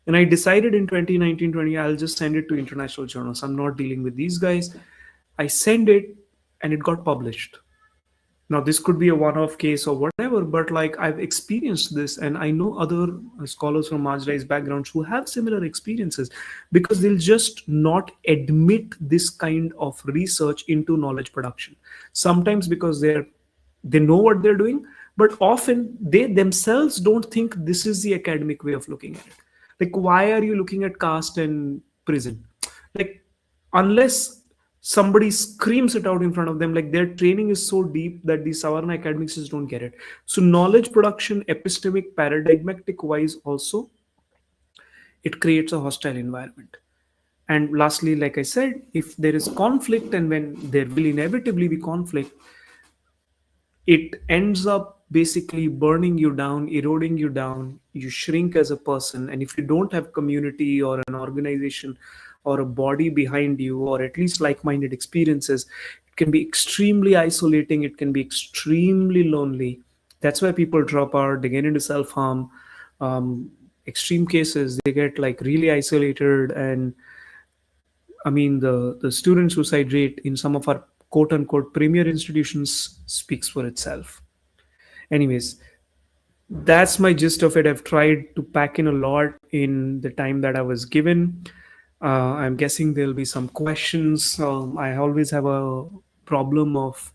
And I decided in 2019-20, I'll just send it to international journals. I'm not dealing with these guys. I send it and it got published. Now, this could be a one-off case or whatever, but like I've experienced this, and I know other scholars from marginalized backgrounds who have similar experiences, because they'll just not admit this kind of research into knowledge production. Sometimes because they know what they're doing, but often they themselves don't think this is the academic way of looking at it. Like, why are you looking at caste and prison? Like, unless somebody screams it out in front of them, like their training is so deep that the Savarna academics just don't get it. So knowledge production, epistemic, paradigmatic wise also, it creates a hostile environment. And lastly, like I said, if there is conflict, and when there will inevitably be conflict, it ends up basically burning you down, eroding you down. You shrink as a person. And if you don't have community or an organization or a body behind you, or at least like-minded experiences, it can be extremely isolating. It can be extremely lonely. That's why people drop out, they get into self-harm. Extreme cases, they get like really isolated. And I mean, the student suicide rate in some of our quote unquote premier institutions speaks for itself. Anyways, that's my gist of it. I've tried to pack in a lot in the time that I was given. I'm guessing there'll be some questions. I always have a problem of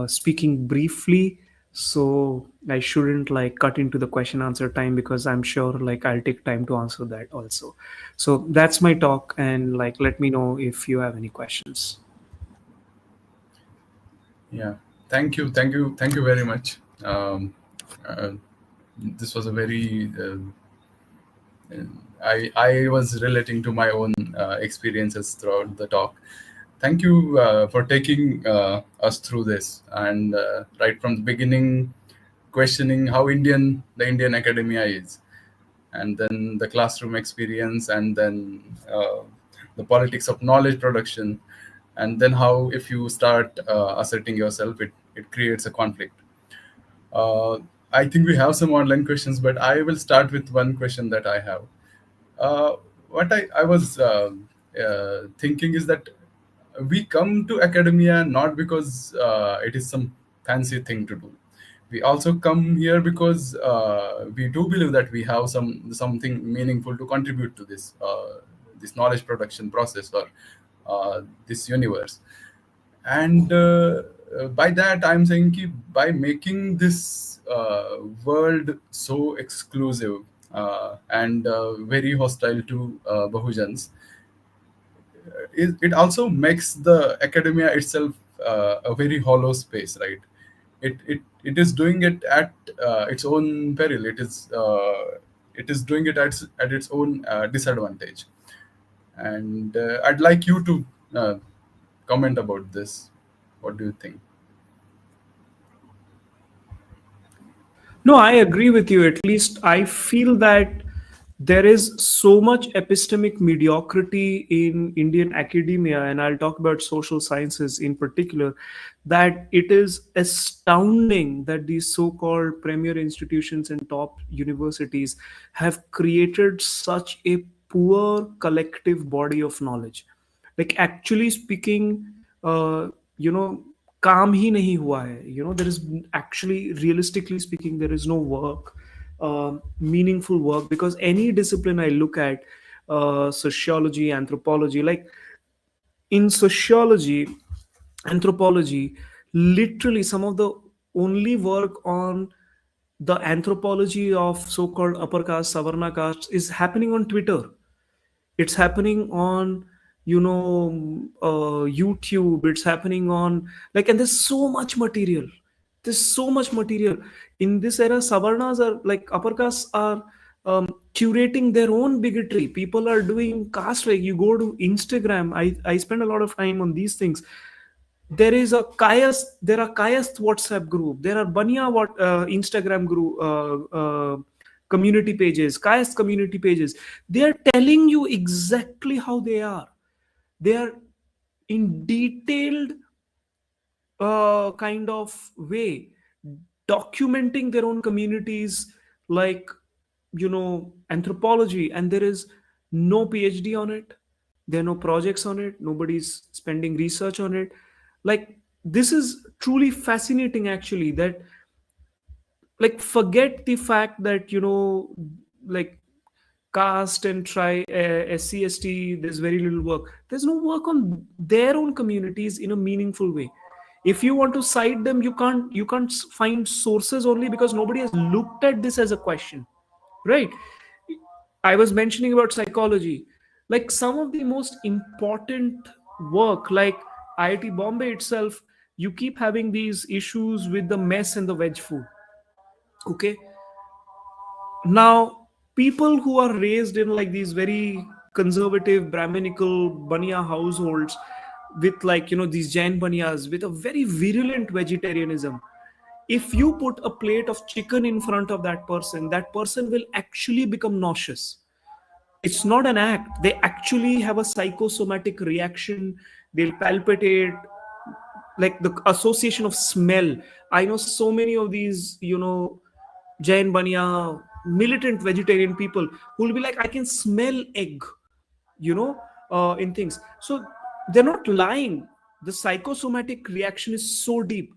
speaking briefly, so I shouldn't like cut into the question answer time, because I'm sure like I'll take time to answer that also. So that's my talk, and like let me know if you have any questions. Yeah, thank you very much. This was a very I was relating to my own experiences throughout the talk. Thank you for taking us through this, and right from the beginning, questioning how the Indian academia is, and then the classroom experience, and then the politics of knowledge production, and then how if you start asserting yourself, it creates a conflict. Uh, I think we have some online questions, but I will start with one question that I have. What I was thinking is that we come to academia not because it is some fancy thing to do. We also come here because we do believe that we have something meaningful to contribute to this knowledge production process, or this universe. And by that I'm saying ki by making this world so exclusive and very hostile to Bahujans, it also makes the academia itself a very hollow space, right? It is doing it at its own peril. It is doing it at its own disadvantage. And I'd like you to comment about this. What do you think? No, I agree with you. At least I feel that there is so much epistemic mediocrity in Indian academia, and I'll talk about social sciences in particular, that it is astounding that these so called premier institutions and top universities have created such a poor collective body of knowledge. Like, actually speaking, uh, you know, काम ही नहीं हुआ है. There is actually, realistically speaking, there is no work, meaningful work, because any discipline I look at, sociology, anthropology, like in sociology, anthropology, literally some of the only work on the anthropology of so-called upper caste, Savarna caste is happening on Twitter. It's happening on YouTube. It's happening on, like, and there's so much material. There's so much material in this era. Savarnas are, like, upper castes are curating their own bigotry. People are doing caste, like, you go to Instagram. I spend a lot of time on these things. There are caste WhatsApp group, there are Banya Instagram group, community pages, caste community pages. They are telling you exactly how they are. They are in detailed kind of way documenting their own communities, like, anthropology, and there is no PhD on it. There are no projects on it. Nobody's spending research on it. Like, this is truly fascinating, actually, that, like, forget the fact that, like, caste and try SC/ST, there's very little work. There's no work on their own communities in a meaningful way. If you want to cite them, you can't find sources, only because nobody has looked at this as a question, right? I was mentioning about psychology. Like, some of the most important work, like IIT Bombay itself, you keep having these issues with the mess and the veg food. Okay. Now, people who are raised in, like, these very conservative Brahminical Banya households, with, like, these Jain Banyas with a very virulent vegetarianism, if you put a plate of chicken in front of that person will actually become nauseous. It's not an act. They actually have a psychosomatic reaction. They'll palpitate, like the association of smell. I know so many of these, Jain Banya, militant vegetarian people who will be like, I can smell egg, in things. So they're not lying. The psychosomatic reaction is so deep.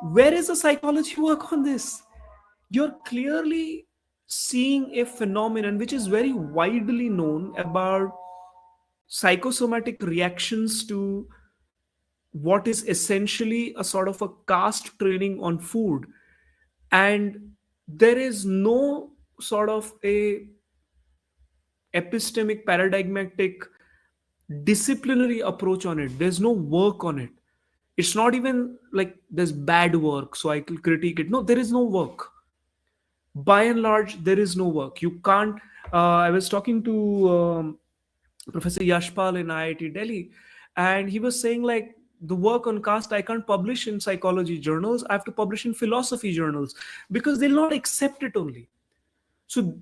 Where is the psychology work on this? You're clearly seeing a phenomenon which is very widely known about psychosomatic reactions to what is essentially a sort of a caste training on food. And there is no sort of a epistemic, paradigmatic, disciplinary approach on it. There's no work on it. It's not even like there's bad work so I can critique it. No, there is no work. by and large, there is no work. You can't. I was talking to Professor Yashpal in IIT Delhi, and he was saying like the work on caste I can't publish in psychology journals. I have to publish in philosophy journals because they'll not accept it only. So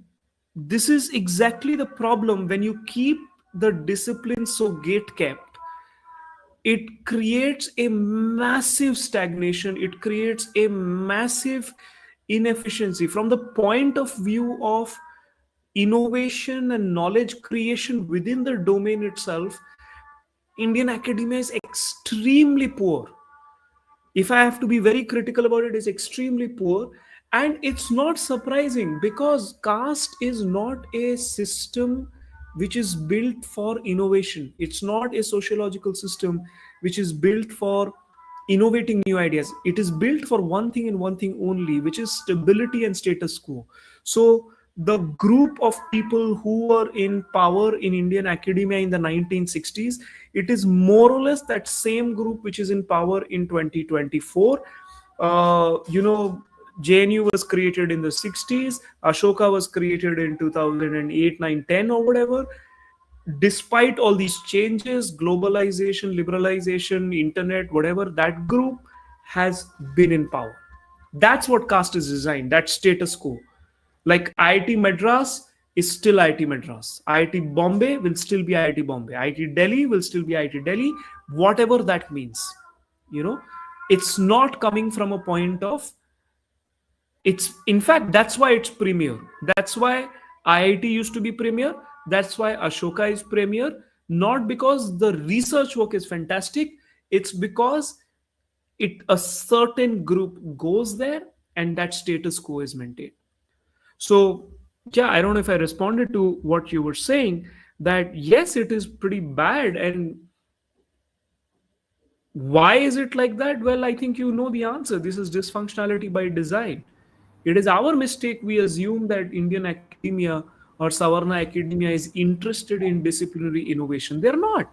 this is exactly the problem when you keep the discipline so gate kept. It creates a massive stagnation. It creates a massive inefficiency from the point of view of innovation and knowledge creation within the domain itself. Indian academia is extremely poor. If I have to be very critical about it, is extremely poor. And it's not surprising because caste is not a system which is built for innovation. It's not a sociological system which is built for innovating new ideas. It is built for one thing and one thing only, which is stability and status quo. So the group of people who were in power in Indian academia in the 1960s, it is more or less that same group which is in power in 2024. JNU was created in the 60s. Ashoka was created in 2008, 9, 10 or whatever. Despite all these changes, globalization, liberalization, internet, whatever, that group has been in power. That's what caste is designed. That's status quo. Like IIT Madras is still IIT Madras. IIT Bombay will still be IIT Bombay. IIT Delhi will still be IIT Delhi, whatever that means. It's not coming from a point of, it's in fact that's why it's premier. That's why IIT used to be premier. That's why Ashoka is premier. Not because the research work is fantastic, it's because a certain group goes there and that status quo is maintained. So, yeah, I don't know if I responded to what you were saying, that yes, it is pretty bad. And why is it like that? Well, I think you know the answer. This is dysfunctionality by design. It is our mistake. We assume that Indian academia or Savarna academia is interested in disciplinary innovation. They're not.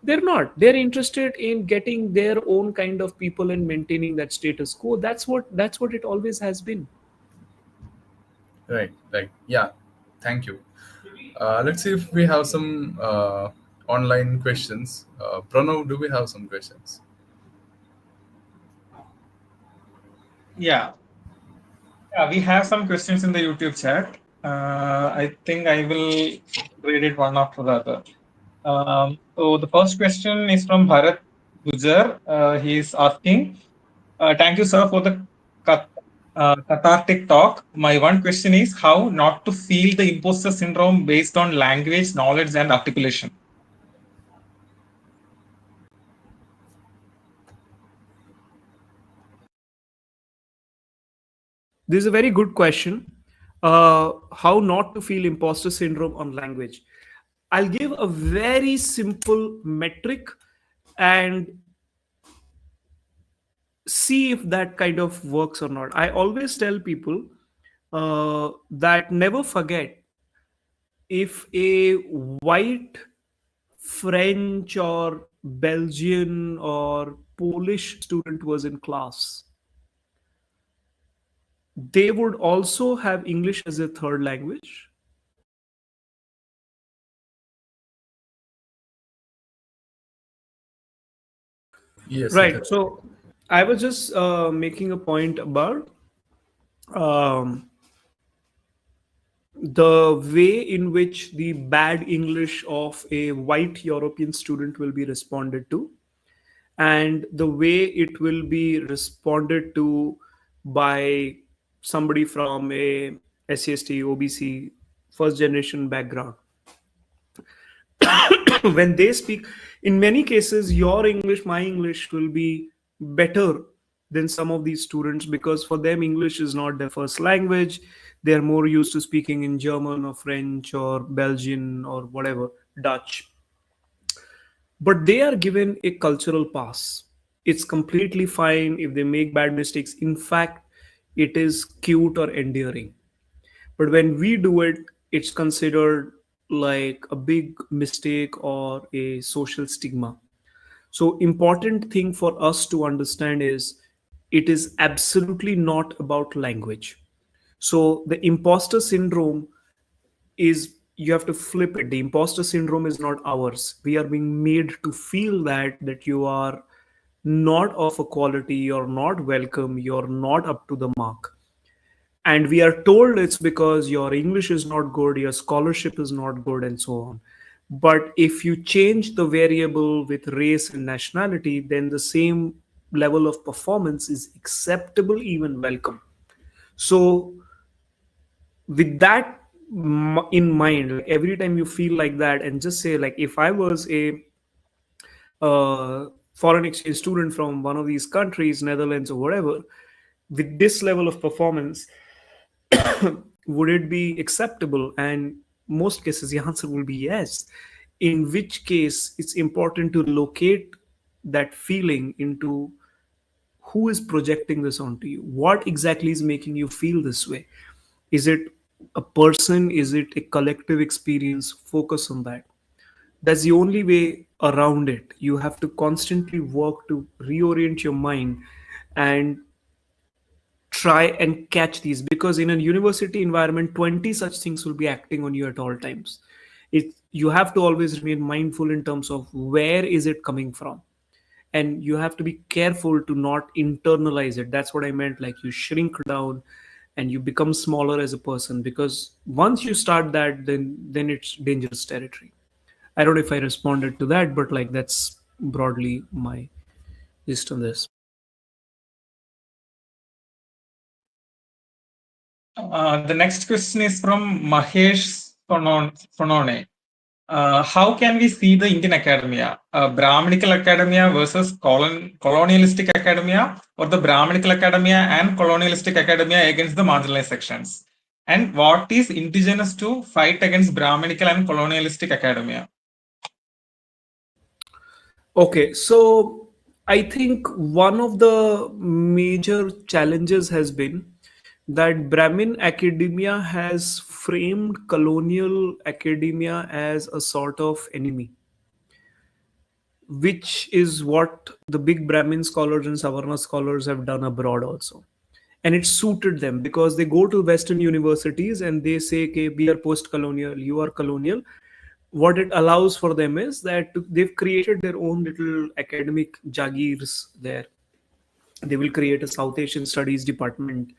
They're not. They're interested in getting their own kind of people and maintaining that status quo. That's what it always has been. Right. Yeah. Thank you. Let's see if we have some online questions. Pranav, do we have some questions? Yeah. Yeah, we have some questions in the YouTube chat. I think I will read it one after the other. So the first question is from Bharat Gujar. He is asking, thank you, sir, for the cathartic talk. My one question is how not to feel the imposter syndrome based on language, knowledge, and articulation. This is a very good question. How not to feel imposter syndrome on language. I'll give a very simple metric and see if that kind of works or not. I always tell people that never forget, if a white French or Belgian or Polish student was in class, they would also have English as a third language. Yes. Right. Okay. So I was just making a point about the way in which the bad English of a white European student will be responded to, and the way it will be responded to by somebody from a SCST, OBC, first generation background. When they speak, in many cases, your English, my English will be better than some of these students, because for them, English is not their first language. They're more used to speaking in German or French or Belgian or whatever, Dutch. But they are given a cultural pass. It's completely fine if they make bad mistakes. In fact, it is cute or endearing. But when we do it, it's considered like a big mistake or a social stigma. So important thing for us to understand is, it is absolutely not about language. So the imposter syndrome is, you have to flip it. The imposter syndrome is not ours. We are being made to feel that you are not of a quality, you're not welcome, you're not up to the mark. And we are told it's because your English is not good, your scholarship is not good, and so on. But if you change the variable with race and nationality, then the same level of performance is acceptable, even welcome. So with that in mind, like every time you feel like that, and just say, like, if I was a foreign exchange student from one of these countries, Netherlands or whatever, with this level of performance, would it be acceptable? And most cases the answer will be yes. In which case it's important to locate that feeling into who is projecting this onto you. What exactly is making you feel this way? Is it a person? Is it a collective experience? Focus on that. That's the only way around it. You have to constantly work to reorient your mind and try and catch these, because in a university environment 20 such things will be acting on you at all times. You have to always remain mindful in terms of where is it coming from, and you have to be careful to not internalize it. That's what I meant, like you shrink down and you become smaller as a person, because once you start that, then it's dangerous territory. I don't know if I responded to that, but like that's broadly my gist on this. The next question is from Mahesh Sonone. How can we see the Indian academia, Brahminical academia versus colonialistic academia, or the Brahminical academia and colonialistic academia against the marginalized sections? And what is indigenous to fight against Brahminical and colonialistic academia? Okay, so I think one of the major challenges has been that Brahmin academia has framed colonial academia as a sort of enemy, which is what the big Brahmin scholars and Savarna scholars have done abroad also. And it suited them because they go to Western universities and they say, okay, we are post colonial, you are colonial. What it allows for them is that they've created their own little academic jagirs there. They will create a South Asian studies department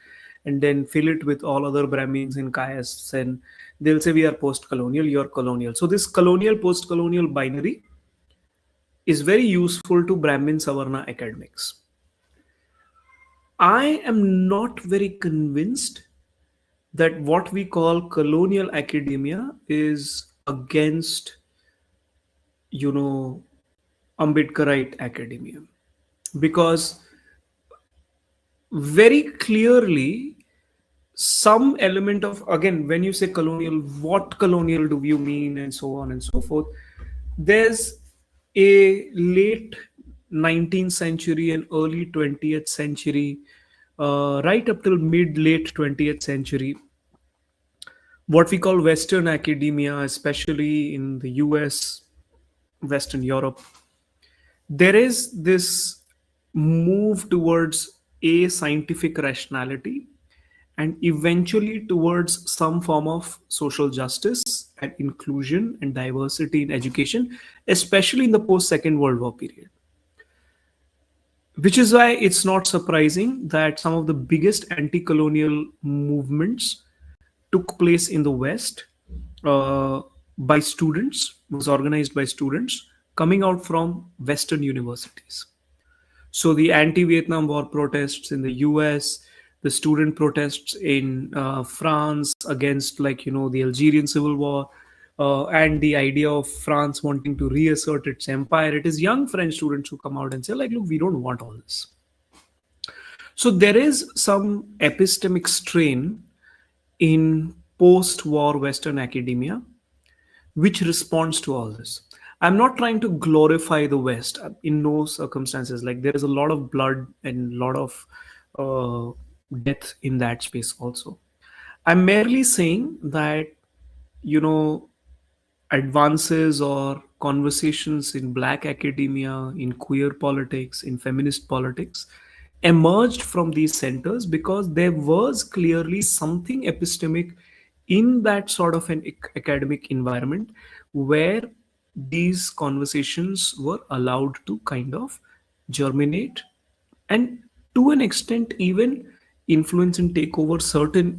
and then fill it with all other Brahmins and castes, and they'll say we are post-colonial, you're colonial. So this colonial post-colonial binary is very useful to Brahmin Savarna academics. I am not very convinced that what we call colonial academia is against, you know, Ambedkarite academia, because very clearly some element of, again, when you say colonial, what colonial do you mean, and so on and so forth. There's a late 19th century and early 20th century, right up till mid late 20th century, what we call Western academia, especially in the US, Western Europe, there is this move towards a scientific rationality and eventually towards some form of social justice and inclusion and diversity in education, especially in the post Second World War period. Which is why it's not surprising that some of the biggest anti colonial movements took place in the West, by students, was organized by students coming out from Western universities. So the anti-Vietnam War protests in the US, the student protests in France against, like, the Algerian Civil War, and the idea of France wanting to reassert its empire. It is young French students who come out and say, like, look, we don't want all this. So there is some epistemic strain in post-war Western academia, which responds to all this. I'm not trying to glorify the West in no circumstances. Like, there is a lot of blood and a lot of death in that space also. I'm merely saying that, you know, advances or conversations in Black academia, in queer politics, in feminist politics emerged from these centers because there was clearly something epistemic in that sort of an academic environment where these conversations were allowed to kind of germinate and to an extent even influence and take over certain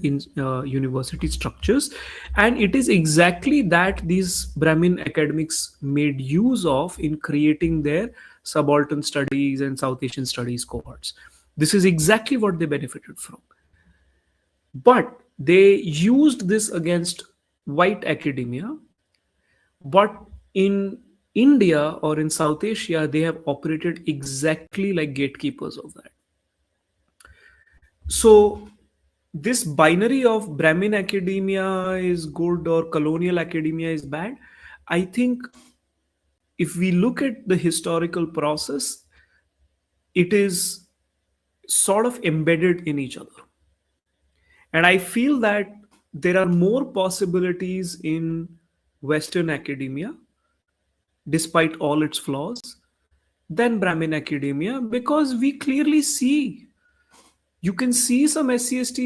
university structures. And it is exactly that these Brahmin academics made use of in creating their subaltern studies and South Asian studies cohorts. This is exactly what they benefited from, but they used this against white academia. But in India or in South Asia, they have operated exactly like gatekeepers of that. So this binary of Brahmin academia is good or colonial academia is bad, I think if we look at the historical process, it is sort of embedded in each other. And I feel that there are more possibilities in Western academia, despite all its flaws, than Brahmin academia, because we clearly see, you can see some SC/ST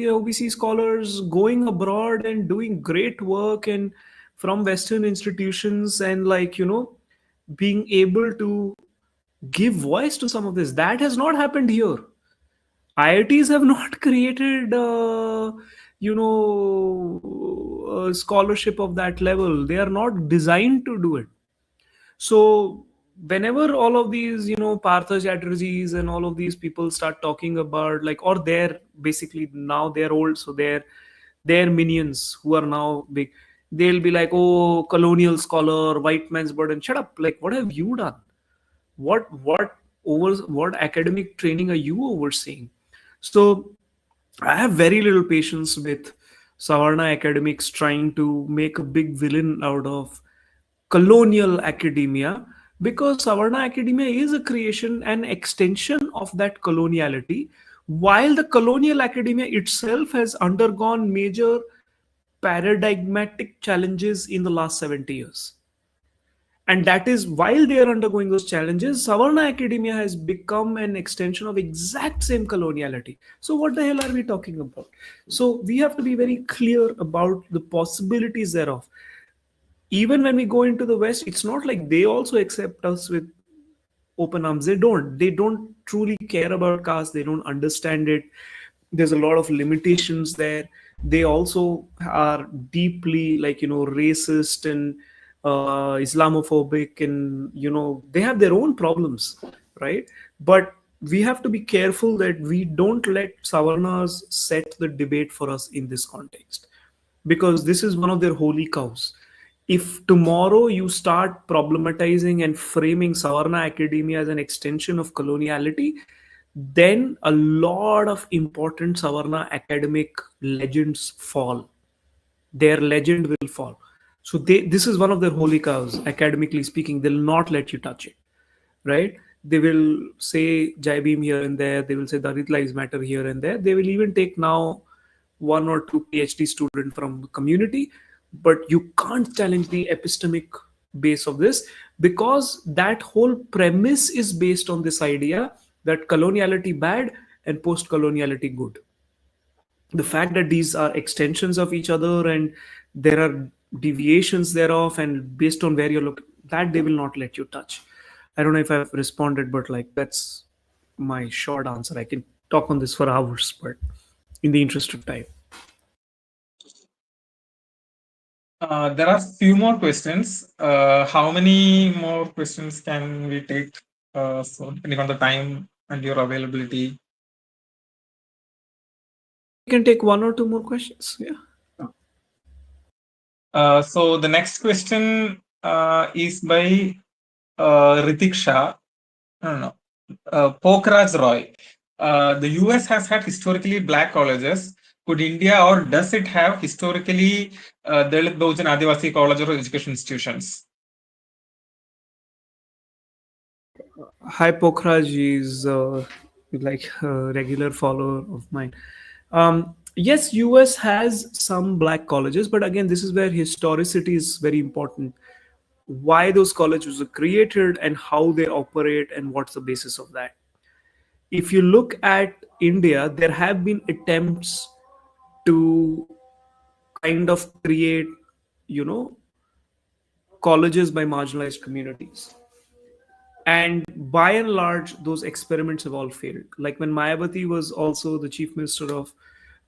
OBC scholars going abroad and doing great work and from Western institutions, and being able to give voice to some of this. That has not happened here. IITs have not created a scholarship of that level. They are not designed to do it. So whenever all of these, Partha Chatterjees and all of these people start talking about or they're basically now they're old, so they're minions who are now big, they'll be like, oh, colonial scholar, white man's burden. Shut up. Like, what have you done? What academic training are you overseeing? So I have very little patience with Savarna academics trying to make a big villain out of colonial academia, because Savarna academia is a creation and extension of that coloniality, while the colonial academia itself has undergone major paradigmatic challenges in the last 70 years. And that is, while they are undergoing those challenges, Savarna academia has become an extension of exact same coloniality. So what the hell are we talking about? So we have to be very clear about the possibilities thereof. Even when we go into the West, it's not like they also accept us with open arms. They don't truly care about caste. They don't understand it. There's a lot of limitations there. They also are deeply racist and Islamophobic, and they have their own problems, right? But we have to be careful that we don't let Savarnas set the debate for us in this context, because this is one of their holy cows. If tomorrow you start problematizing and framing Savarna academia as an extension of coloniality, then a lot of important Savarna academic legends fall. Their legend will fall. So this is one of their holy cows, academically speaking. They'll not let you touch it, right? They will say Jai Bhim here and there. They will say Dalit Lives Matter here and there. They will even take now one or two PhD students from the community, but you can't challenge the epistemic base of this, because that whole premise is based on this idea that coloniality bad and post-coloniality good. The fact that these are extensions of each other and there are deviations thereof, and based on where you look, that they will not let you touch. I don't know if I've responded, but that's my short answer. I can talk on this for hours, but in the interest of time. There are few more questions. How many more questions can we take? So depending on the time and your availability. We can take one or two more questions. Yeah. So the next question is by Ritik Shah. No. Pokraj Roy. The US has had historically black colleges. Could India, or does it have historically Dalit, Bahujan, Adivasi college or education institutions? Hi, Pokraj is a regular follower of mine. Yes, US has some black colleges, but again, this is where historicity is very important. Why those colleges were created and how they operate and what's the basis of that. if you look at India, there have been attempts to kind of create, you know, colleges by marginalized communities. And by and large, those experiments have all failed. Like when Mayawati was also the chief minister of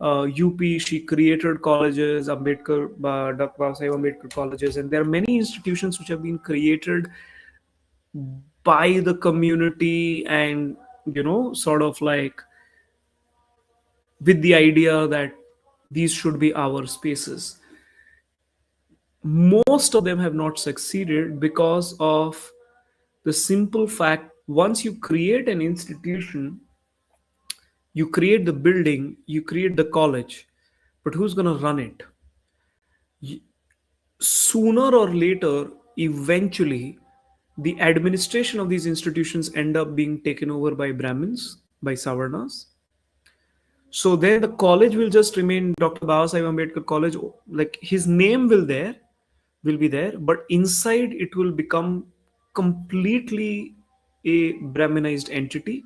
UP, she created colleges, Dr. Babasaheb Ambedkar colleges, and there are many institutions which have been created by the community, and sort of like with the idea that these should be our spaces. Most of them have not succeeded because of the simple fact, once you create an institution, you create the building, you create the college, but who's going to run it? Sooner or later, eventually, the administration of these institutions end up being taken over by Brahmins, by Savarnas. So then the college will just remain Dr. Babasaheb Ambedkar College. Like his name will be there, but inside it will become completely a Brahminized entity,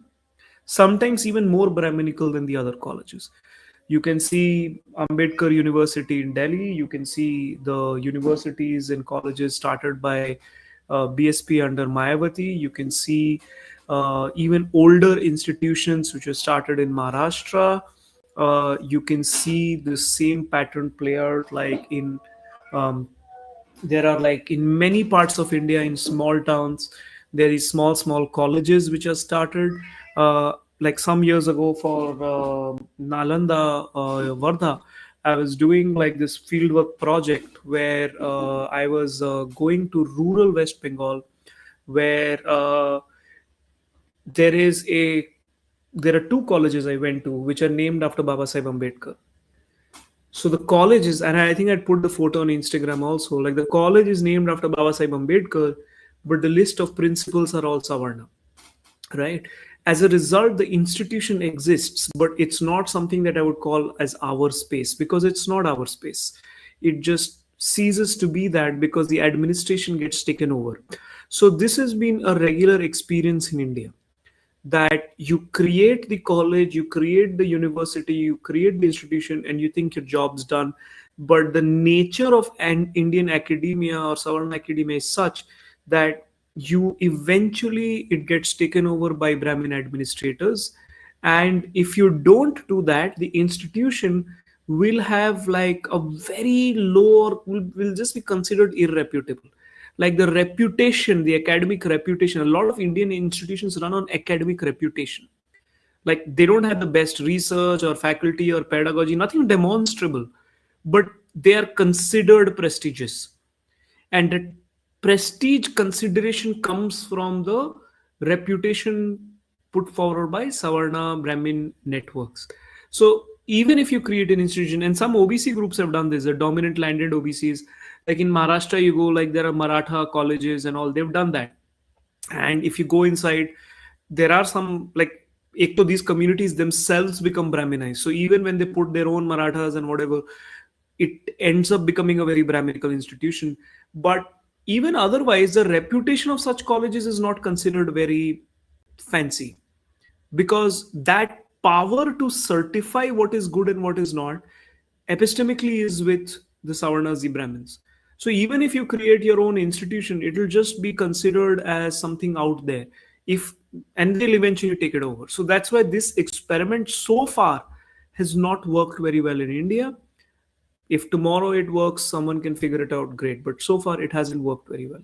sometimes even more Brahminical than the other colleges. You can see Ambedkar University in Delhi, you can see the universities and colleges started by BSP under Mayawati, you can see even older institutions which were started in Maharashtra. You can see the same pattern play out like in there are like in many parts of India, in small towns, there is small colleges which are started. Like some years ago for Nalanda, Vardha, I was doing like this fieldwork project where I was going to rural West Bengal, where there is a there are two colleges I went to which are named after Baba Sahib Ambedkar. So the college is, and I think I'd put the photo on Instagram also. Like the college is named after Baba Sahib Ambedkar, but the list of principals are all Savarna, right? As a result, the institution exists, but it's not something that I would call as our space because it's not our space. It just ceases to be that because the administration gets taken over. So this has been a regular experience in India, that you create the college, you create the university, you create the institution, and you think your job's done. But the nature of an Indian academia or Savarna academia is such that you eventually it gets taken over by Brahmin administrators. And if you don't do that, the institution will have like a very low, or will just be considered irreputable. Like the reputation, the academic reputation, a lot of Indian institutions run on academic reputation. Like they don't have the best research or faculty or pedagogy, nothing demonstrable, but they are considered prestigious. And that prestige consideration comes from the reputation put forward by Savarna Brahmin networks. So even if you create an institution, and some OBC groups have done this, the dominant landed OBCs, like in Maharashtra, you go, like there are Maratha colleges and all, they've done that. And if you go inside, there are some like these communities themselves become Brahminized. So even when they put their own Marathas and whatever, it ends up becoming a very Brahminical institution. But even otherwise, the reputation of such colleges is not considered very fancy, because that power to certify what is good and what is not epistemically is with the Savarnas, the Brahmins. So even if you create your own institution, it will just be considered as something out there, if and they'll eventually take it over. So that's why this experiment so far has not worked very well in India. If tomorrow it works, someone can figure it out, great, but so far it hasn't worked very well.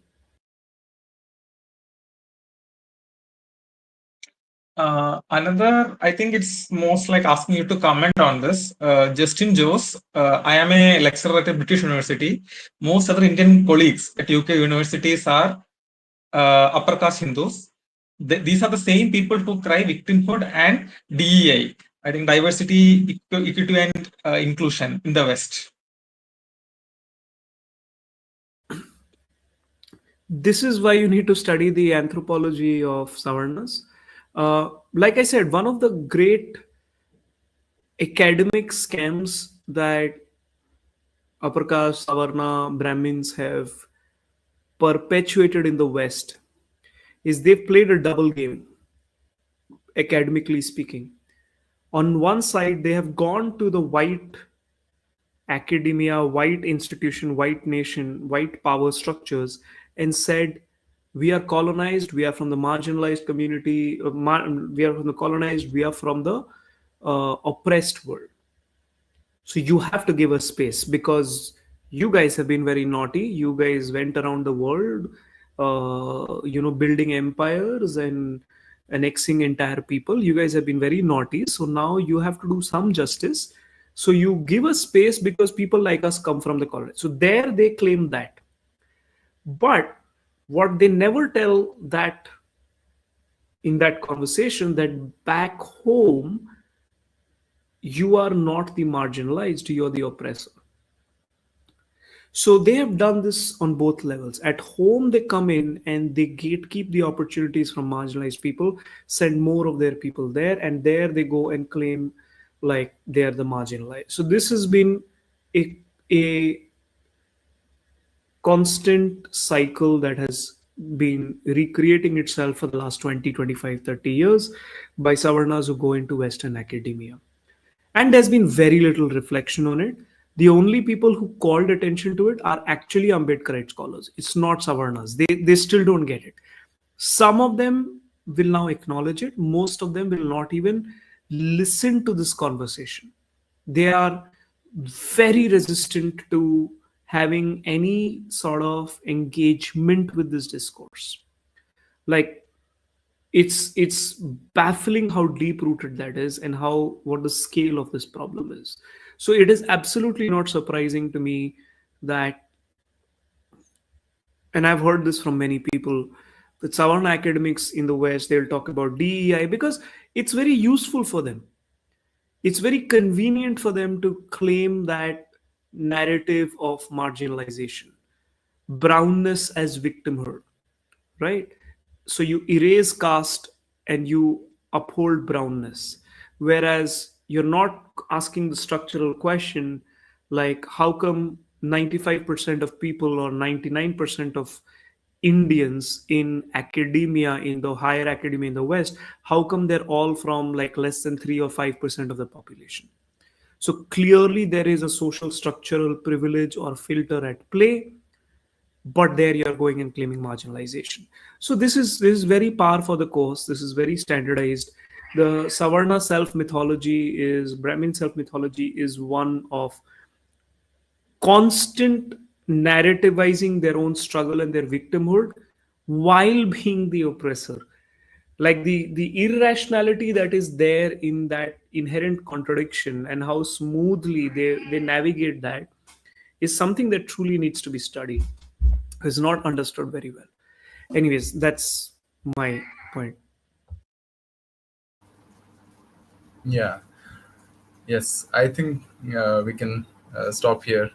Another, I think it's most like asking you to comment on this. Justin Jose, I am a lecturer at a British university. Most other Indian colleagues at UK universities are upper caste Hindus. These are the same people who cry victimhood and DEI. I think diversity, equity, and inclusion in the West. This is why you need to study the anthropology of Savarnas. Like I said, one of the great academic scams that upper caste Savarna Brahmins have perpetuated in the West is they've played a double game. academically speaking. On one side, they have gone to the white academia, white institution, white nation, white power structures, and said, we are colonized, we are from the marginalized community, we are from the colonized, we are from the oppressed world. So you have to give us space because you guys have been very naughty. You guys went around the world, building empires and annexing entire people. You guys have been very naughty. So now you have to do some justice. So you give us space because people like us come from the colony. So there they claim that. But what they never tell that in that conversation, that back home, you are not the marginalized, you're the oppressor. So they have done this on both levels. At home, they come in and they gatekeep the opportunities from marginalized people, send more of their people there, and there they go and claim like they are the marginalized. So this has been a constant cycle that has been recreating itself for the last 20, 25, 30 years by Savarnas who go into Western academia. And there's been very little reflection on it. The only people who called attention to it are actually Ambedkarite scholars. It's not Savarnas. They still don't get it. Some of them will now acknowledge it. Most of them will not even listen to this conversation. They are very resistant to having any sort of engagement with this discourse. Like, it's baffling how deep rooted that is and what the scale of this problem is. So it is absolutely not surprising to me that, and I've heard this from many people, that Savarna academics in the West, they'll talk about DEI because it's very useful for them. It's very convenient for them to claim that narrative of marginalization, brownness as victimhood, right? So you erase caste and you uphold brownness, whereas you're not asking the structural question like how come 95% of people or 99% of Indians in academia, in the higher academia in the West, how come they're all from like less than 3 or 5% of the population? So clearly there is a social structural privilege or filter at play, but there you're going and claiming marginalization. So this is very par for the course. This is very standardized. The Savarna self mythology is Brahmin self mythology is one of constant narrativizing their own struggle and their victimhood while being the oppressor. Like the irrationality that is there in that inherent contradiction and how smoothly they navigate that is something that truly needs to be studied. Is not understood very well. Anyways, that's my point. Yeah. Yes, I think we can stop here.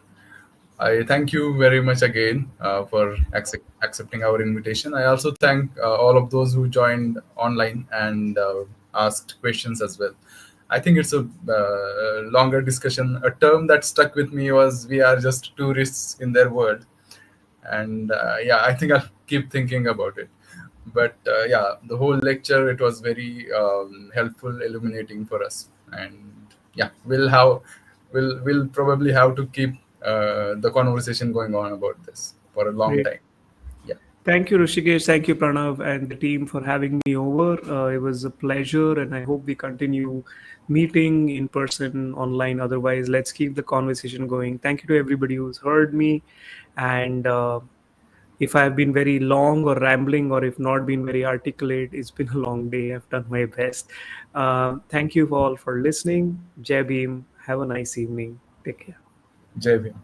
I thank you very much again for accepting our invitation. I also thank all of those who joined online and asked questions as well. I think it's a longer discussion. A term that stuck with me was "we are just tourists in their world," and yeah, I think I'll keep thinking about it. But yeah, the whole lecture, it was very helpful, illuminating for us, and yeah, we'll probably have to keep the conversation going on about this for a long Great. time. Yeah. Thank you, Rishikesh. Thank you, Pranav, and the team for having me over. It was a pleasure, and I hope we continue meeting in person, online. Otherwise, let's keep the conversation going. Thank you to everybody who's heard me, and if I've been very long or rambling, or if not been very articulate, it's been a long day. I've done my best. Thank you all for listening. Jai Bhim. Have a nice evening. Take care. Jai Bhim.